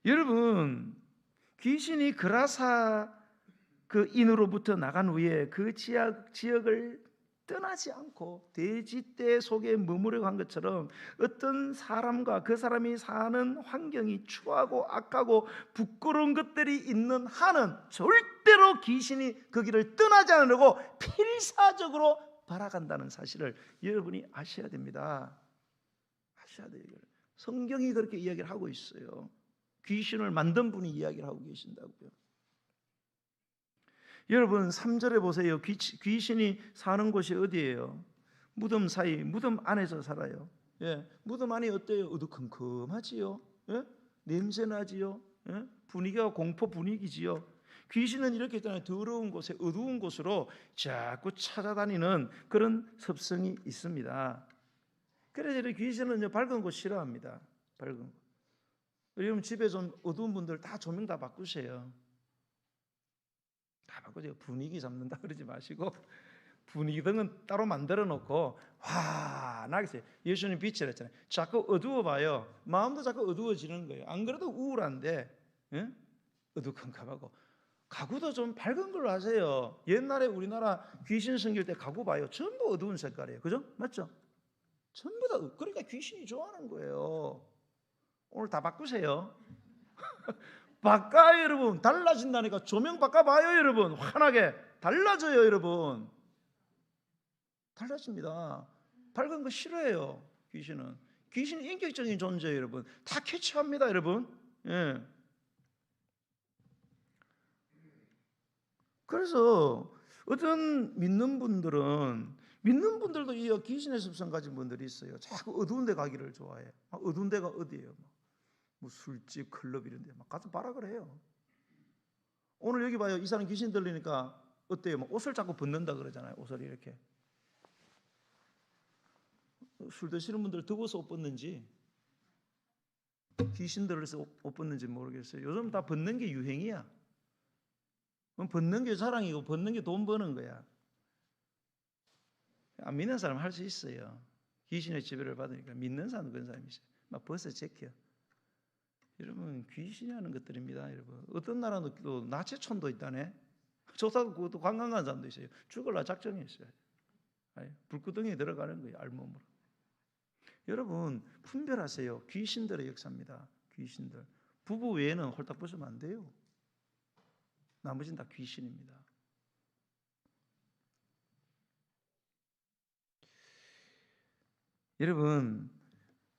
[SPEAKER 1] 여러분, 귀신이 그라사 그 인으로부터 나간 후에 그 지역을 떠나지 않고 돼지떼 속에 머무르고 한 것처럼 어떤 사람과 그 사람이 사는 환경이 추하고 악하고 부끄러운 것들이 있는 한은 절대로 귀신이 거기를 떠나지 않으려고 필사적으로 바라간다는 사실을 여러분이 아셔야 됩니다. 아셔야 돼요. 성경이 그렇게 이야기를 하고 있어요. 귀신을 만든 분이 이야기를 하고 계신다고요. 여러분 3절에 보세요. 귀신이 사는 곳이 어디예요? 무덤 사이, 무덤 안에서 살아요. 무덤 안이 어때요? 어두컴컴하지요. 냄새나지요. 분위기가 공포 분위기지요. 귀신은 이렇게 있잖아요. 더러운 곳에, 어두운 곳으로 자꾸 찾아다니는 그런 습성이 있습니다. 그래서 귀신은 밝은 곳 싫어합니다. 밝은 곳. 여러분 집에 좀 어두운 분들 다 조명 다 바꾸세요. 다 바꾸세요. 분위기 잡는다 그러지 마시고 분위기등은 따로 만들어 놓고 환하게 세요. 예수님 빛을 했잖아요. 자꾸 어두워 봐요. 마음도 자꾸 어두워지는 거예요. 안 그래도 우울한데 어두컴컴하고. 가구도 좀 밝은 걸로 하세요. 옛날에 우리나라 귀신 섬길 때 가구 봐요. 전부 어두운 색깔이에요. 그죠? 맞죠? 전부 다. 그러니까 귀신이 좋아하는 거예요. 오늘 다 바꾸세요. 바꿔요, 여러분. 달라진다니까. 조명 바꿔봐요, 여러분. 환하게 달라져요, 여러분. 달라집니다. 밝은 거 싫어해요, 귀신은. 귀신은 인격적인 존재예요, 여러분. 다 캐치합니다, 여러분. 그래서 어떤 믿는 분들도 이 귀신의 습성 가진 분들이 있어요. 자꾸 어두운 데 가기를 좋아해. 어두운 데가 어디예요? 뭐 술집, 클럽 이런 데 막 가서 발악을 해요. 오늘 여기 봐요. 이 사람 귀신 들리니까 어때요? 막 옷을 자꾸 벗는다 그러잖아요. 옷을 이렇게. 술 드시는 분들 더워서 옷 벗는지 귀신 들어서 옷 벗는지 모르겠어요. 요즘 다 벗는 게 유행이야. 벗는 게 자랑이고 벗는 게 돈 버는 거야. 안 믿는 사람 할 수 있어요. 귀신의 지배를 받으니까. 믿는 사람은 그런 사람이 있어요. 막 벗어 제껴. 여러분 귀신이 하는 것들입니다. 여러분 어떤 나라는 또 나체촌도 있다네. 조사도 그것도 관광 가는 사람도 있어요. 죽을라 작정했어요. 불구덩이에 들어가는 거예요. 알몸으로. 여러분 분별하세요. 귀신들의 역사입니다. 귀신들. 부부 외에는 홀딱 벗으면 안 돼요. 나머지는 다 귀신입니다. 여러분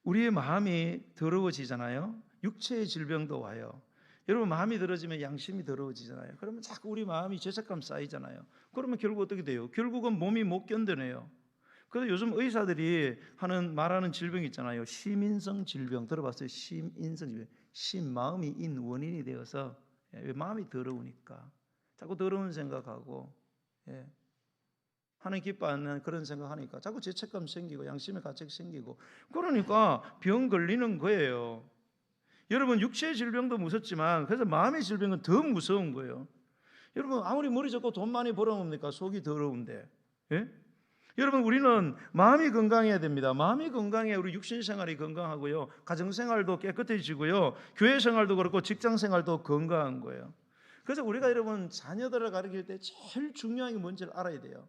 [SPEAKER 1] 우리의 마음이 더러워지잖아요. 육체의 질병도 와요. 여러분 마음이 더러워지면 양심이 더러워지잖아요. 그러면 자꾸 우리 마음이 죄책감 쌓이잖아요. 그러면 결국 어떻게 돼요? 결국은 몸이 못 견뎌내요. 그래서 요즘 의사들이 말하는 질병이 있잖아요. 심인성 질병 들어봤어요? 심인성 질병. 마음이 인 원인이 되어서 마음이 더러우니까 자꾸 더러운 생각하고 하나님 기뻐하는 그런 생각하니까 자꾸 죄책감 생기고 양심의 가책 생기고 그러니까 병 걸리는 거예요. 여러분 육체의 질병도 무섭지만 그래서 마음의 질병은 더 무서운 거예요. 여러분 아무리 머리 좋고 돈 많이 벌어옵니까? 속이 더러운데. 여러분 우리는 마음이 건강해야 됩니다. 마음이 건강해야 우리 육신생활이 건강하고요. 가정생활도 깨끗해지고요. 교회생활도 그렇고 직장생활도 건강한 거예요. 그래서 우리가 여러분 자녀들을 가르칠 때 제일 중요한 게 뭔지를 알아야 돼요.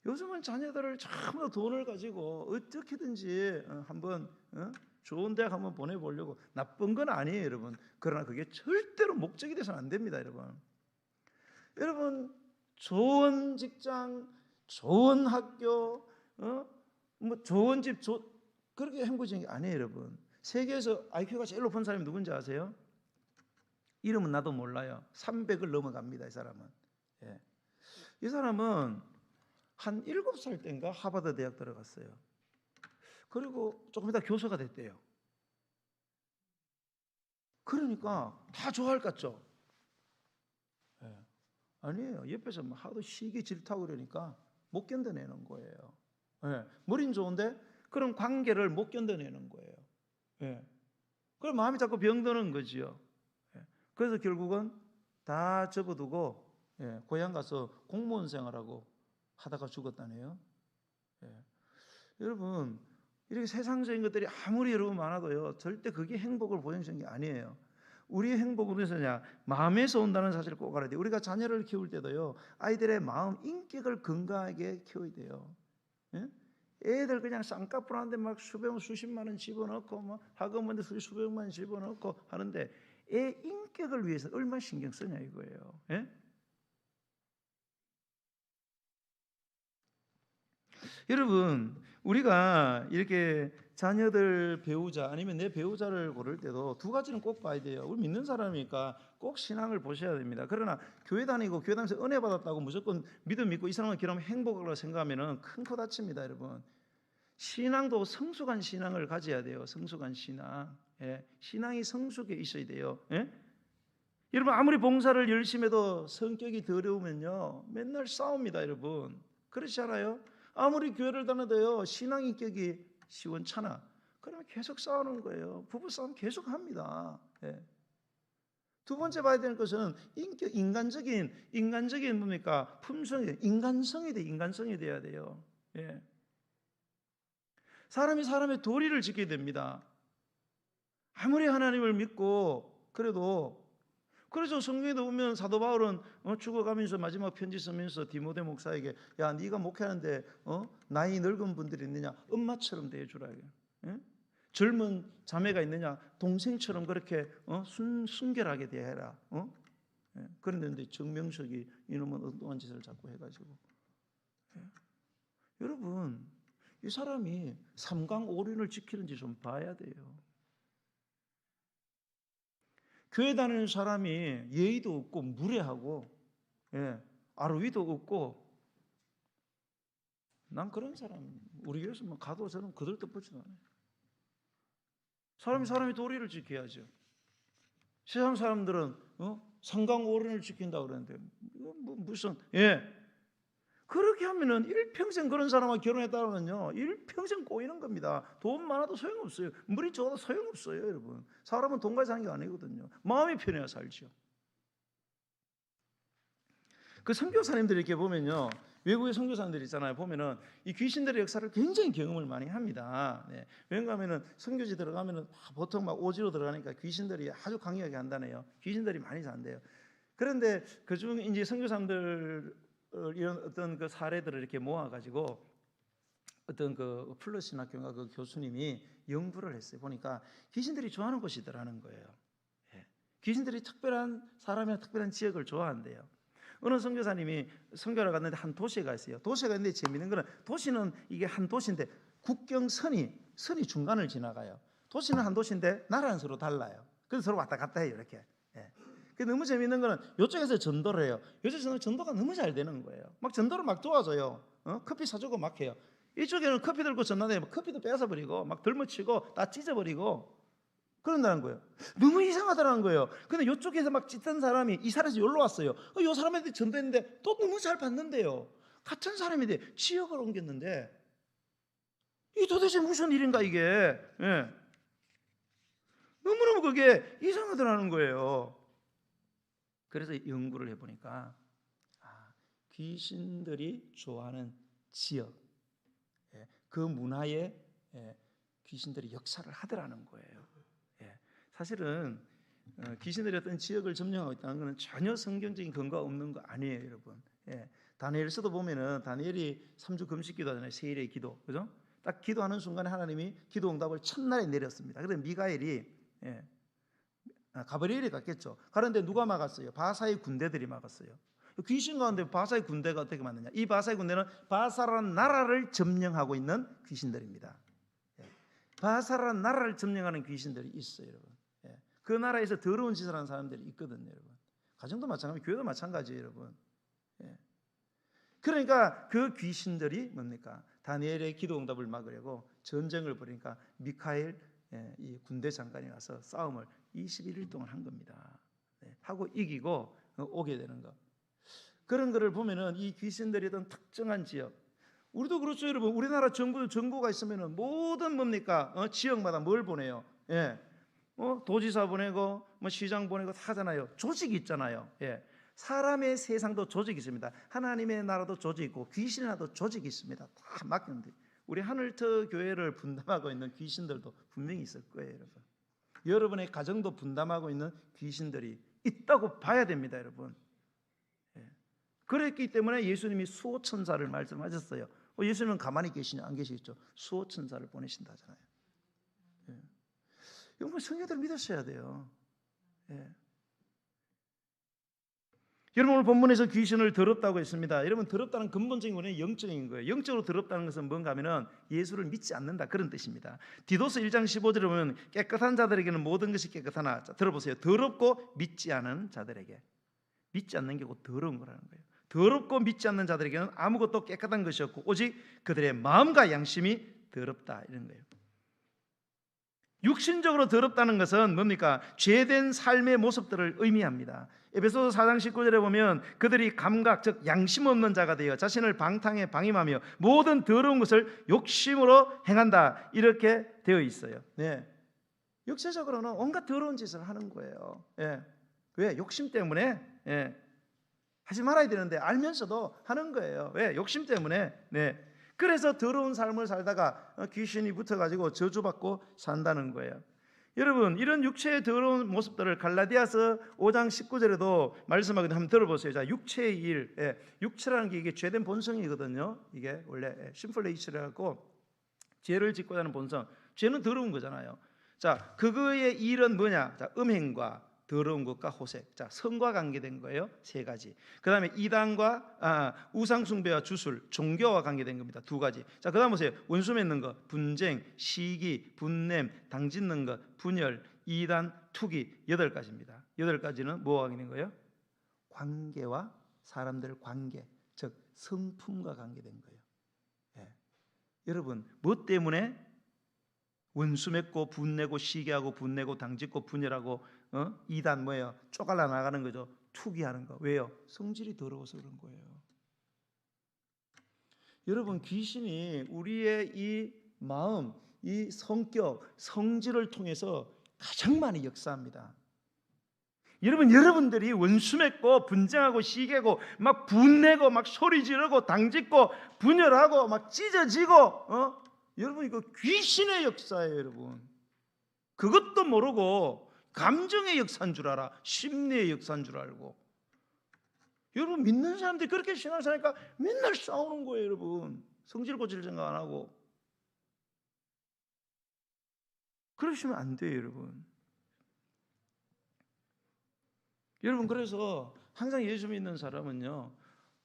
[SPEAKER 1] 요즘은 자녀들을 전부 돈을 가지고 어떻게든지 한번 좋은 대학 한번 보내보려고. 나쁜 건 아니에요 여러분. 그러나 그게 절대로 목적이 돼서는 안 됩니다 여러분. 여러분 좋은 직장, 좋은 학교, 뭐 좋은 집, 그렇게 행복한 게 아니에요 여러분. 세계에서 IQ가 제일 높은 사람이 누군지 아세요? 이름은 나도 몰라요. 300을 넘어갑니다 이 사람은. 이 사람은 한 7살 때인가 하버드 대학 들어갔어요. 그리고 조금 이따 교수가 됐대요. 그러니까 다 좋아할 것 같죠? 아니에요. 옆에서 하도 시기 질타고 그러니까 못 견뎌내는 거예요. 머리는 좋은데 그런 관계를 못 견뎌내는 거예요. 그럼 마음이 자꾸 병드는 거지요. 그래서 결국은 다 접어두고 고향 가서 공무원 생활하고 하다가 죽었다네요. 여러분 이렇게 세상적인 것들이 아무리 여러분 많아도요 절대 그게 행복을 보여주는 게 아니에요. 우리의 행복은 어디서냐? 마음에서 온다는 사실을 꼭 알아야 돼요. 우리가 자녀를 키울 때도요 아이들의 마음 인격을 건강하게 키워야 돼요. 애들 그냥 쌍꺼풀 하는데 막 수십만 원 집어넣고 뭐 학원문데 수백만 원 집어넣고 하는데 애 인격을 위해서 얼마나 신경 쓰냐 이거예요. 여러분 우리가 이렇게 자녀들 배우자 아니면 내 배우자를 고를 때도 두 가지는 꼭 봐야 돼요. 우리 믿는 사람이니까 꼭 신앙을 보셔야 됩니다. 그러나 교회 다니고 교회 다니면서 은혜 받았다고 무조건 믿음 믿고 이 사람을 기르면 행복하라고 생각하면 큰 코 다칩니다 여러분. 신앙도 성숙한 신앙을 가져야 돼요. 성숙한 신앙. 신앙이 성숙해 있어야 돼요. 여러분 아무리 봉사를 열심히 해도 성격이 더러우면요 맨날 싸웁니다 여러분. 그렇지 않아요? 아무리 교회를 다녀도요 신앙 인격이 시원찮아. 그러면 계속 싸우는 거예요. 부부싸움 계속 합니다. 두 번째 봐야 되는 것은 인간적인 뭡니까? 품성이 인간성이 돼야 돼요. 사람이 사람의 도리를 지켜야 됩니다. 아무리 하나님을 믿고 그래도 그래서 성경에 보면 사도 바울은 죽어가면서 마지막 편지 쓰면서 디모데 목사에게 야 네가 목회하는데 나이 늙은 분들이 있느냐 엄마처럼 대해주라. 젊은 자매가 있느냐 동생처럼 그렇게 순결하게 대해라. 그런데 정명석이 이놈은 엉뚱한 짓을 자꾸 해가지고 여러분 이 사람이 삼강오륜을 지키는지 좀 봐야 돼요. 교회 다니는 사람이 예의도 없고 무례하고 아루위도 없고 난 그런 사람 우리 교회에서 가도 저는 거들떠보지도 않아요. 사람이 도리를 지켜야죠. 세상 사람들은 삼강오륜을 지킨다고 그러는데 무슨 그렇게 하면은 일평생 그런 사람과 결혼했다면요, 일평생 꼬이는 겁니다. 돈 많아도 소용없어요. 물이 좋아도 소용없어요, 여러분. 사람은 돈까지 사는 게 아니거든요. 마음이 편해야 살죠. 그 선교사님들 이렇게 보면요, 외국의 선교사님들 있잖아요. 보면은 이 귀신들의 역사를 굉장히 경험을 많이 합니다. 네. 왜냐하면 선교지 들어가면은 보통 막 오지로 들어가니까 귀신들이 아주 강력하게 한다네요. 귀신들이 많이 산대요. 그런데 그중 이제 선교사님들 이런 어떤 그 사례들을 이렇게 모아가지고 어떤 그 플러 신학교가 그 교수님이 연구를 했어요. 보니까 귀신들이 좋아하는 곳이더라는 거예요. 예. 귀신들이 특별한 사람이나 특별한 지역을 좋아한대요. 어느 선교사님이 선교를 갔는데 한 도시에 가 있어요. 도시에 갔는데 재밌는 거는, 도시는 이게 한 도시인데 국경선이 중간을 지나가요. 도시는 한 도시인데 나라는 서로 달라요. 그래서 서로 왔다 갔다 해요, 이렇게. 예. 그 너무 재밌는 거는 이쪽에서 전도를 해요. 이쪽에서는 전도가 너무 잘 되는 거예요. 막 전도를 막 도와줘요. 커피 사주고 막 해요. 이쪽에는 커피 들고 전화대면 커피도 뺏어버리고 막 들머치고 다 찢어버리고 그런다는 거예요. 너무 이상하다는 거예요. 근데 이쪽에서 막 찢던 사람이 이사람에서 여기로 왔어요. 이 사람한테 전도했는데 또 너무 잘 받는데요. 같은 사람인데 지역을 옮겼는데 이 도대체 무슨 일인가 이게. 예. 너무너무 그게 이상하더라는 거예요. 그래서 연구를 해보니까 귀신들이 좋아하는 지역, 그 문화에 귀신들이 역사를 하더라는 거예요. 사실은 귀신들이 어떤 지역을 점령하고 있다는 것은 전혀 성경적인 근거가 없는 거 아니에요, 여러분. 다니엘서도 보면은 다니엘이 3주 금식 기도하잖아요. 세일의 기도, 그죠? 딱 기도하는 순간에 하나님이 기도 응답을 첫날에 내렸습니다. 그래서 미가엘이 가브리엘이 갔겠죠. 그런데 누가 막았어요? 바사의 군대들이 막았어요. 귀신 가운데 바사의 군대가 어떻게 맞느냐? 이 바사의 군대는 바사라는 나라를 점령하고 있는 귀신들입니다. 바사라는 나라를 점령하는 귀신들이 있어요, 여러분. 그 나라에서 더러운 짓을 하는 사람들이 있거든요, 여러분. 가정도 마찬가지고 교회도 마찬가지예요, 여러분. 그러니까 그 귀신들이 뭡니까? 다니엘의 기도 응답을 막으려고 전쟁을 벌이니까 미카엘 이 군대 장관이 와서 싸움을 21일 동안 한 겁니다. 하고 이기고 오게 되는 거. 그런 거를 보면은 이 귀신들이 어떤 특정한 지역, 우리도 그렇죠, 여러분. 우리나라 정부가 있으면은 모든 뭡니까? 지역마다 뭘 보내요? 도지사 보내고 뭐 시장 보내고 다 하잖아요. 조직이 있잖아요. 사람의 세상도 조직이 있습니다. 하나님의 나라도 조직이 있고 귀신의 나라도 조직이 있습니다. 다 맡겼는데 우리 하늘터 교회를 분담하고 있는 귀신들도 분명히 있을 거예요, 여러분. 여러분의 가정도 분담하고 있는 귀신들이 있다고 봐야 됩니다, 여러분. 그랬기 때문에 예수님이 수호천사를 말씀하셨어요. 예수님은 가만히 계시냐? 안 계시겠죠. 수호천사를 보내신다잖아요. 여러분, 성경대로 믿으셔야 돼요. 여러분, 오늘 본문에서 귀신을 더럽다고 했습니다. 여러분, 더럽다는 근본적인 원인은 영적인 거예요. 영적으로 더럽다는 것은 뭔가 하면은 예수를 믿지 않는다, 그런 뜻입니다. 디도서 1장 15절에 보면 깨끗한 자들에게는 모든 것이 깨끗하나, 자, 들어보세요. 더럽고 믿지 않은 자들에게, 믿지 않는 게 곧 더러운 거라는 거예요. 더럽고 믿지 않는 자들에게는 아무것도 깨끗한 것이 없고 오직 그들의 마음과 양심이 더럽다, 이런 거예요. 육신적으로 더럽다는 것은 뭡니까? 죄된 삶의 모습들을 의미합니다. 에베소서 4장 19절에 보면 그들이 감각, 즉 양심 없는 자가 되어 자신을 방탕에 방임하며 모든 더러운 것을 욕심으로 행한다, 이렇게 되어 있어요. 육체적으로는 온갖 더러운 짓을 하는 거예요. 왜? 욕심 때문에. 하지 말아야 되는데 알면서도 하는 거예요. 왜? 욕심 때문에. 그래서 더러운 삶을 살다가 귀신이 붙어가지고 저주받고 산다는 거예요. 여러분, 이런 육체의 더러운 모습들을 갈라디아서 5장 19절에도 말씀하거든요. 한번 들어보세요. 자, 육체의 일, 육체라는 게 이게 죄된 본성이거든요. 이게 원래 심플레이츠라고 죄를 짓고자 하는 본성. 죄는 더러운 거잖아요. 자, 그거의 일은 뭐냐? 자, 음행과 더러운 것과 호색. 자, 성과 관계된 거예요. 세 가지. 그 다음에 이단과 우상숭배와 주술, 종교와 관계된 겁니다. 두 가지. 자, 그 다음 보세요. 원수 맺는 것, 분쟁, 시기, 분냄, 당짓는 것, 분열, 이단, 투기, 8가지입니다. 8가지는 뭐와 관계된 거예요? 관계와 사람들 관계, 즉 성품과 관계된 거예요. 여러분, 뭐 때문에 원수 맺고 분내고 시기하고 분내고 당짓고 분열하고 이단 뭐예요? 쪼갈라 나가는 거죠. 투기하는 거. 왜요? 성질이 더러워서 그런 거예요. 여러분, 귀신이 우리의 이 마음, 이 성격, 성질을 통해서 가장 많이 역사합니다. 여러분들이 원수 맺고 분쟁하고 시기고 막 분내고 막 소리 지르고 당짓고 분열하고 막 찢어지고 여러분, 이거 귀신의 역사예요. 여러분, 그것도 모르고 감정의 역사인 줄 알아. 심리의 역사인 줄 알고. 여러분, 믿는 사람들이 그렇게 신앙생활하니까 맨날 싸우는 거예요. 여러분, 성질 고칠 생각 안 하고. 그러시면 안 돼요. 여러분, 그래서 항상 예수 믿는 사람은요,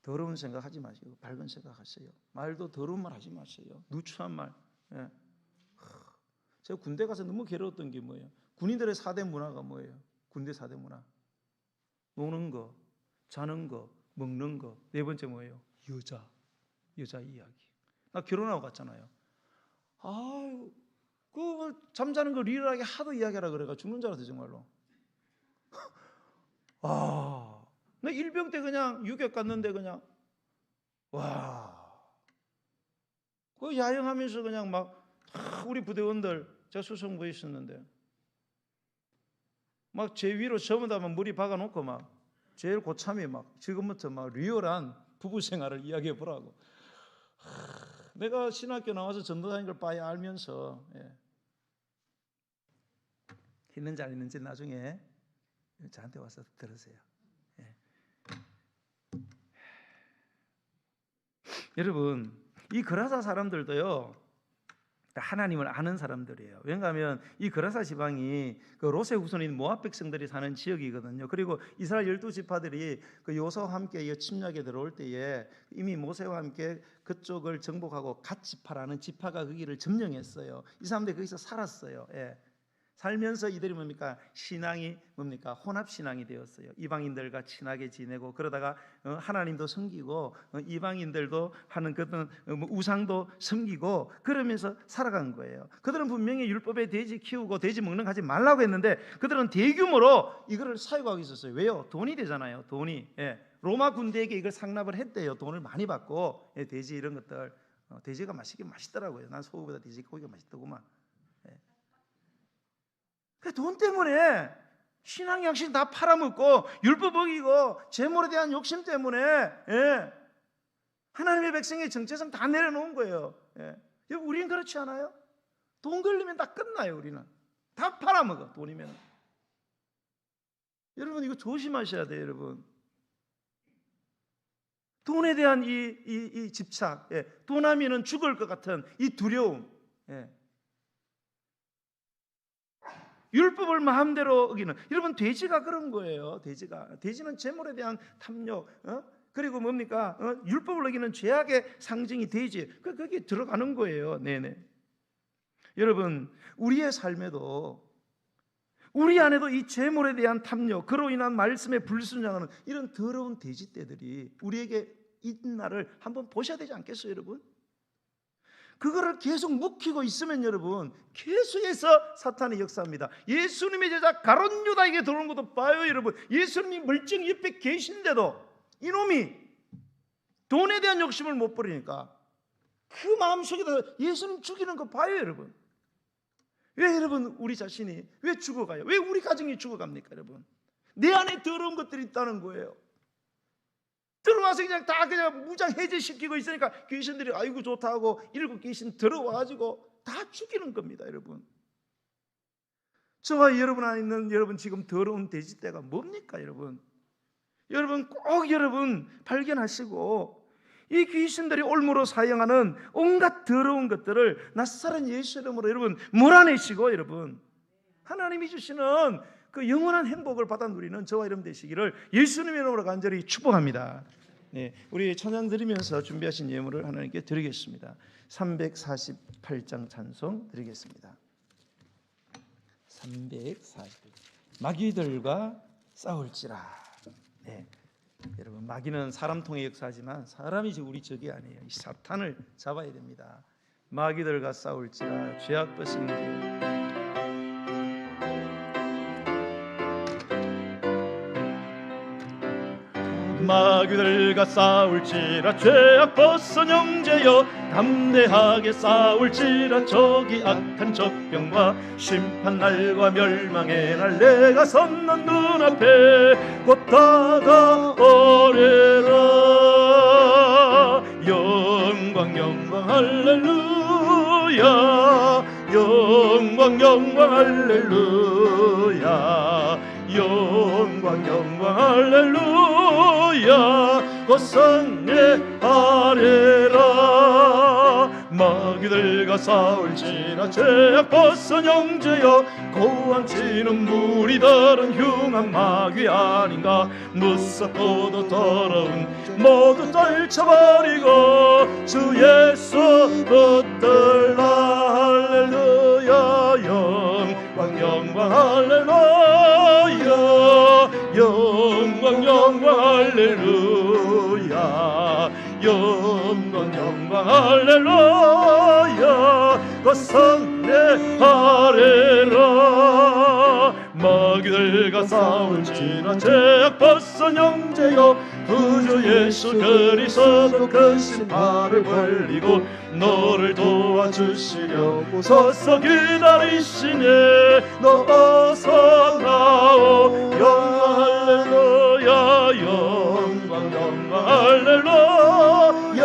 [SPEAKER 1] 더러운 생각하지 마시고 밝은 생각하세요. 말도 더러운 말 하지 마세요. 누추한 말. 예. 제가 군대 가서 너무 괴로웠던 게 뭐예요? 군인들의 4대 문화가 뭐예요? 군대 4대 문화. 노는 거, 자는 거, 먹는 거. 네 번째 뭐예요? 여자 이야기. 나 결혼하고 갔잖아요. 아유, 그 잠자는 거 리얼하게 하도 이야기하라 그래가 죽는 줄 알았어 정말로. 나 일병 때 그냥 유격 갔는데 그냥 그 야영하면서 그냥 막 우리 부대원들, 제가 수송부에 있었는데 막 제 위로 전부 다 막 머리 박아놓고 막 제일 고참이 막 지금부터 막 리얼한 부부 생활을 이야기해 보라고. 내가 신학교 나와서 전도사인 걸 빠야 알면서 했는지 안 했는지 나중에 저한테 와서 들으세요. 여러분, 이 거라사 사람들도요, 하나님을 아는 사람들이에요. 왜냐하면 이 거라사 지방이 그 롯의 후손인 모압 백성들이 사는 지역이거든요. 그리고 이스라엘 12지파들이 그 여호수아와 함께 침략에 들어올 때에 이미 모세와 함께 그쪽을 정복하고 갓 지파라는 지파가 거기를 점령했어요. 이 사람들이 거기서 살았어요. 살면서 이들이 뭡니까? 신앙이 뭡니까? 혼합신앙이 되었어요. 이방인들과 친하게 지내고 그러다가 하나님도 섬기고 이방인들도 하는 그런 우상도 섬기고 그러면서 살아간 거예요. 그들은 분명히 율법에 돼지 키우고 돼지 먹는 거 하지 말라고 했는데 그들은 대규모로 이거를 사용하고 있었어요. 왜요? 돈이 되잖아요. 돈이. 로마 군대에게 이걸 상납을 했대요. 돈을 많이 받고 돼지 이런 것들. 돼지가 맛있긴 맛있더라고요. 난 소고기보다 돼지 고기가 맛있더구만. 돈 때문에 신앙 양식 다 팔아먹고 율법 어기고 재물에 대한 욕심 때문에 하나님의 백성의 정체성 다 내려놓은 거예요. 여러분, 우리는 그렇지 않아요? 돈 걸리면 다 끝나요. 우리는 다 팔아먹어. 돈이면. 여러분, 이거 조심하셔야 돼요. 여러분, 돈에 대한 이 집착, 돈 하면은 죽을 것 같은 이 두려움, 율법을 마음대로 어기는. 여러분, 돼지가 그런 거예요. 돼지는 재물에 대한 탐욕, 그리고 뭡니까? 율법을 어기는 죄악의 상징이 돼지. 거기에 들어가는 거예요. 네네. 여러분, 우리의 삶에도 우리 안에도 이 재물에 대한 탐욕, 그로 인한 말씀에 불순종하는 이런 더러운 돼지떼들이 우리에게 있는 날을 한번 보셔야 되지 않겠어요, 여러분? 그거를 계속 묵히고 있으면 여러분, 계속해서 사탄이 역사합니다. 예수님의 제자 가룟 유다에게 들어오는 것도 봐요. 여러분, 예수님이 멀쩡히 옆에 계신데도 이놈이 돈에 대한 욕심을 못 버리니까 그 마음속에다 예수님 죽이는 거 봐요. 여러분, 왜 여러분 우리 자신이 왜 죽어가요? 왜 우리 가정이 죽어갑니까? 여러분, 내 안에 더러운 것들이 있다는 거예요. 들어와서 그냥 다 그냥 무장 해제시키고 있으니까 귀신들이 아이고 좋다 하고 7 귀신 들어와가지고 다 죽이는 겁니다. 여러분, 저와 여러분 안에 있는 여러분 지금 더러운 돼지떼가 뭡니까? 여러분 꼭 여러분 발견하시고 이 귀신들이 올무로 사용하는 온갖 더러운 것들을 낯설은 예수 이름으로 여러분 몰아내시고 여러분 하나님이 주시는 그 영원한 행복을 받아 누리는 저와 여러분 되시기를 예수님의 이름으로 간절히 축복합니다. 우리 찬양 드리면서 준비하신 예물을 하나님께 드리겠습니다. 348장 찬송 드리겠습니다. 340. 마귀들과 싸울지라. 여러분, 마귀는 사람 통해 역사하지만 사람이 우리 적이 아니에요. 이 사탄을 잡아야 됩니다. 마귀들과 싸울지라. 죄악 벗은
[SPEAKER 2] 마귀들과 싸울지라 죄악 벗은 형제여 담대하게 싸울지라 저기 악한 적병과 심판날과 멸망의 날 내가 섰는 눈앞에 곧 다가오리라. 영광 영광 할렐루야 영광 영광 할렐루야 영광 영광 할렐루야 곧 승리하리라. 마귀들과 싸울지라 죄악 벗은 형제여 고함치는 물이 다른 흉한 마귀 아닌가. 무섭고도 더러운 모두 떨쳐버리고 주 예수 붙들라. 할렐루야 영광 영광 할렐루야 영광 영광 할렐루야 영광 영광 할렐루야 곧 승리하리라. 마귀들과 싸울지라 죄악 벗은 형제여 구주 예수 그리스도 그 신발을 벌리고 너를 도와주시려고 서서 기다리시네. 너 어서 나오. 영광 할렐루야 영광 영광 할렐루야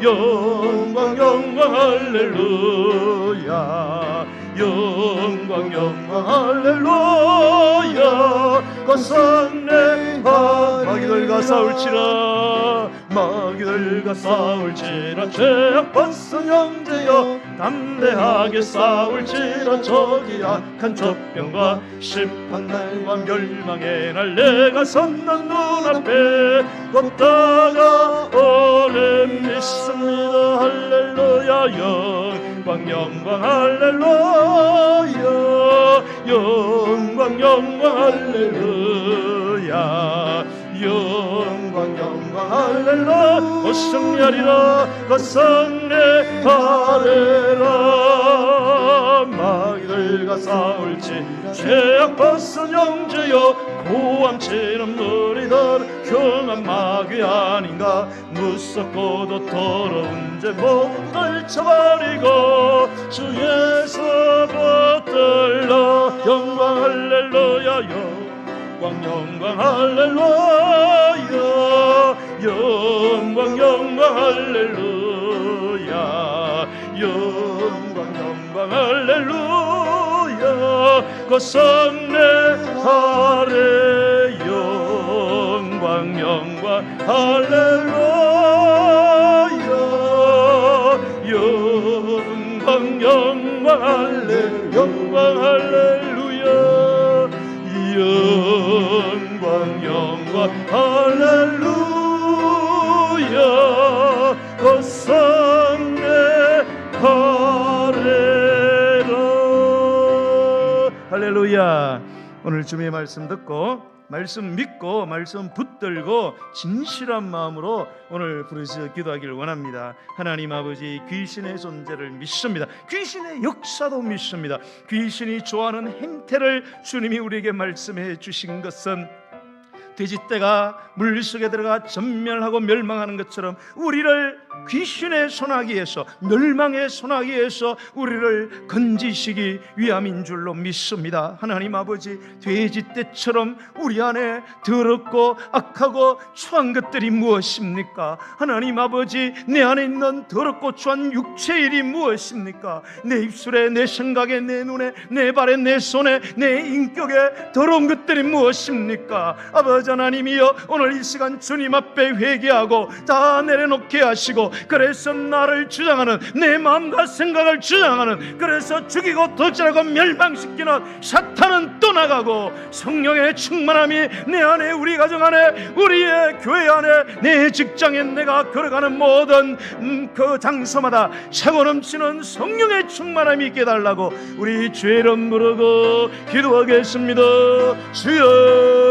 [SPEAKER 2] 영광 영광 할렐루야 영광 영광 할렐루야 곧 승리하리라. 마귀들과 싸울지라 마귀들과 싸울지라 죄악 벗은 형제여 담대하게 싸울지라 저기 악한 적병과 심판날과 멸망의 날 내가 섰는 눈앞에 곧 다가오리 믿습니다. 할렐루야 영광 영광 할렐루야 영광 영광 할렐루야 영광 영광 할렐루야 곧 승리하리라 곧 승리하리라. 마귀들과 싸울지 죄악 벗은 형제여 고함치는 무리들 흉한 마귀 아닌가. 무섭고도 더러운 죄 모두 떨쳐버리고 주 예수 붙들라. 영광 할렐루야 영광 영광 할렐루야 영광 영광 할렐루야 영광 영광 할렐루야 곧 승리하리. 영광 영광 할렐루야 영광 영광 할렐루야 영광 할렐루야 영광 영광 할렐루야 곧 승리하리라. 할렐루야. 오늘 주님의 말씀 듣고 말씀 믿고 말씀 붙들고 진실한 마음으로 오늘 부르짖어 기도하기를 원합니다. 하나님 아버지 귀신의 존재를 믿습니다. 귀신의 역사도 믿습니다. 귀신이 좋아하는 행태를 주님이 우리에게 말씀해 주신 것은 돼지떼가 물속에 들어가 전멸하고 멸망하는 것처럼 우리를 귀신의 소나기에서 멸망의 소나기에서 우리를 건지시기 위함인 줄로 믿습니다. 하나님 아버지 돼지떼처럼 우리 안에 더럽고 악하고 추한 것들이 무엇입니까? 하나님 아버지 내 안에 있는 더럽고 추한 육체의 일이 무엇입니까? 내 입술에 내 생각에 내 눈에 내 발에 내 손에 내 인격에 더러운 것들이 무엇입니까? 아버지 하나님이여 오늘 이 시간 주님 앞에 회개하고 다 내려놓게 하시고 그래서 나를 주장하는 내 마음과 생각을 주장하는 그래서 죽이고 도질하고 멸망시키는 사탄은 떠나가고 성령의 충만함이 내 안에 우리 가정 안에 우리의 교회 안에 내 직장에 내가 걸어가는 모든 그 장소마다 차고 넘치는 성령의 충만함이 있게 달라고 우리 죄를 부르고 기도하겠습니다. 주여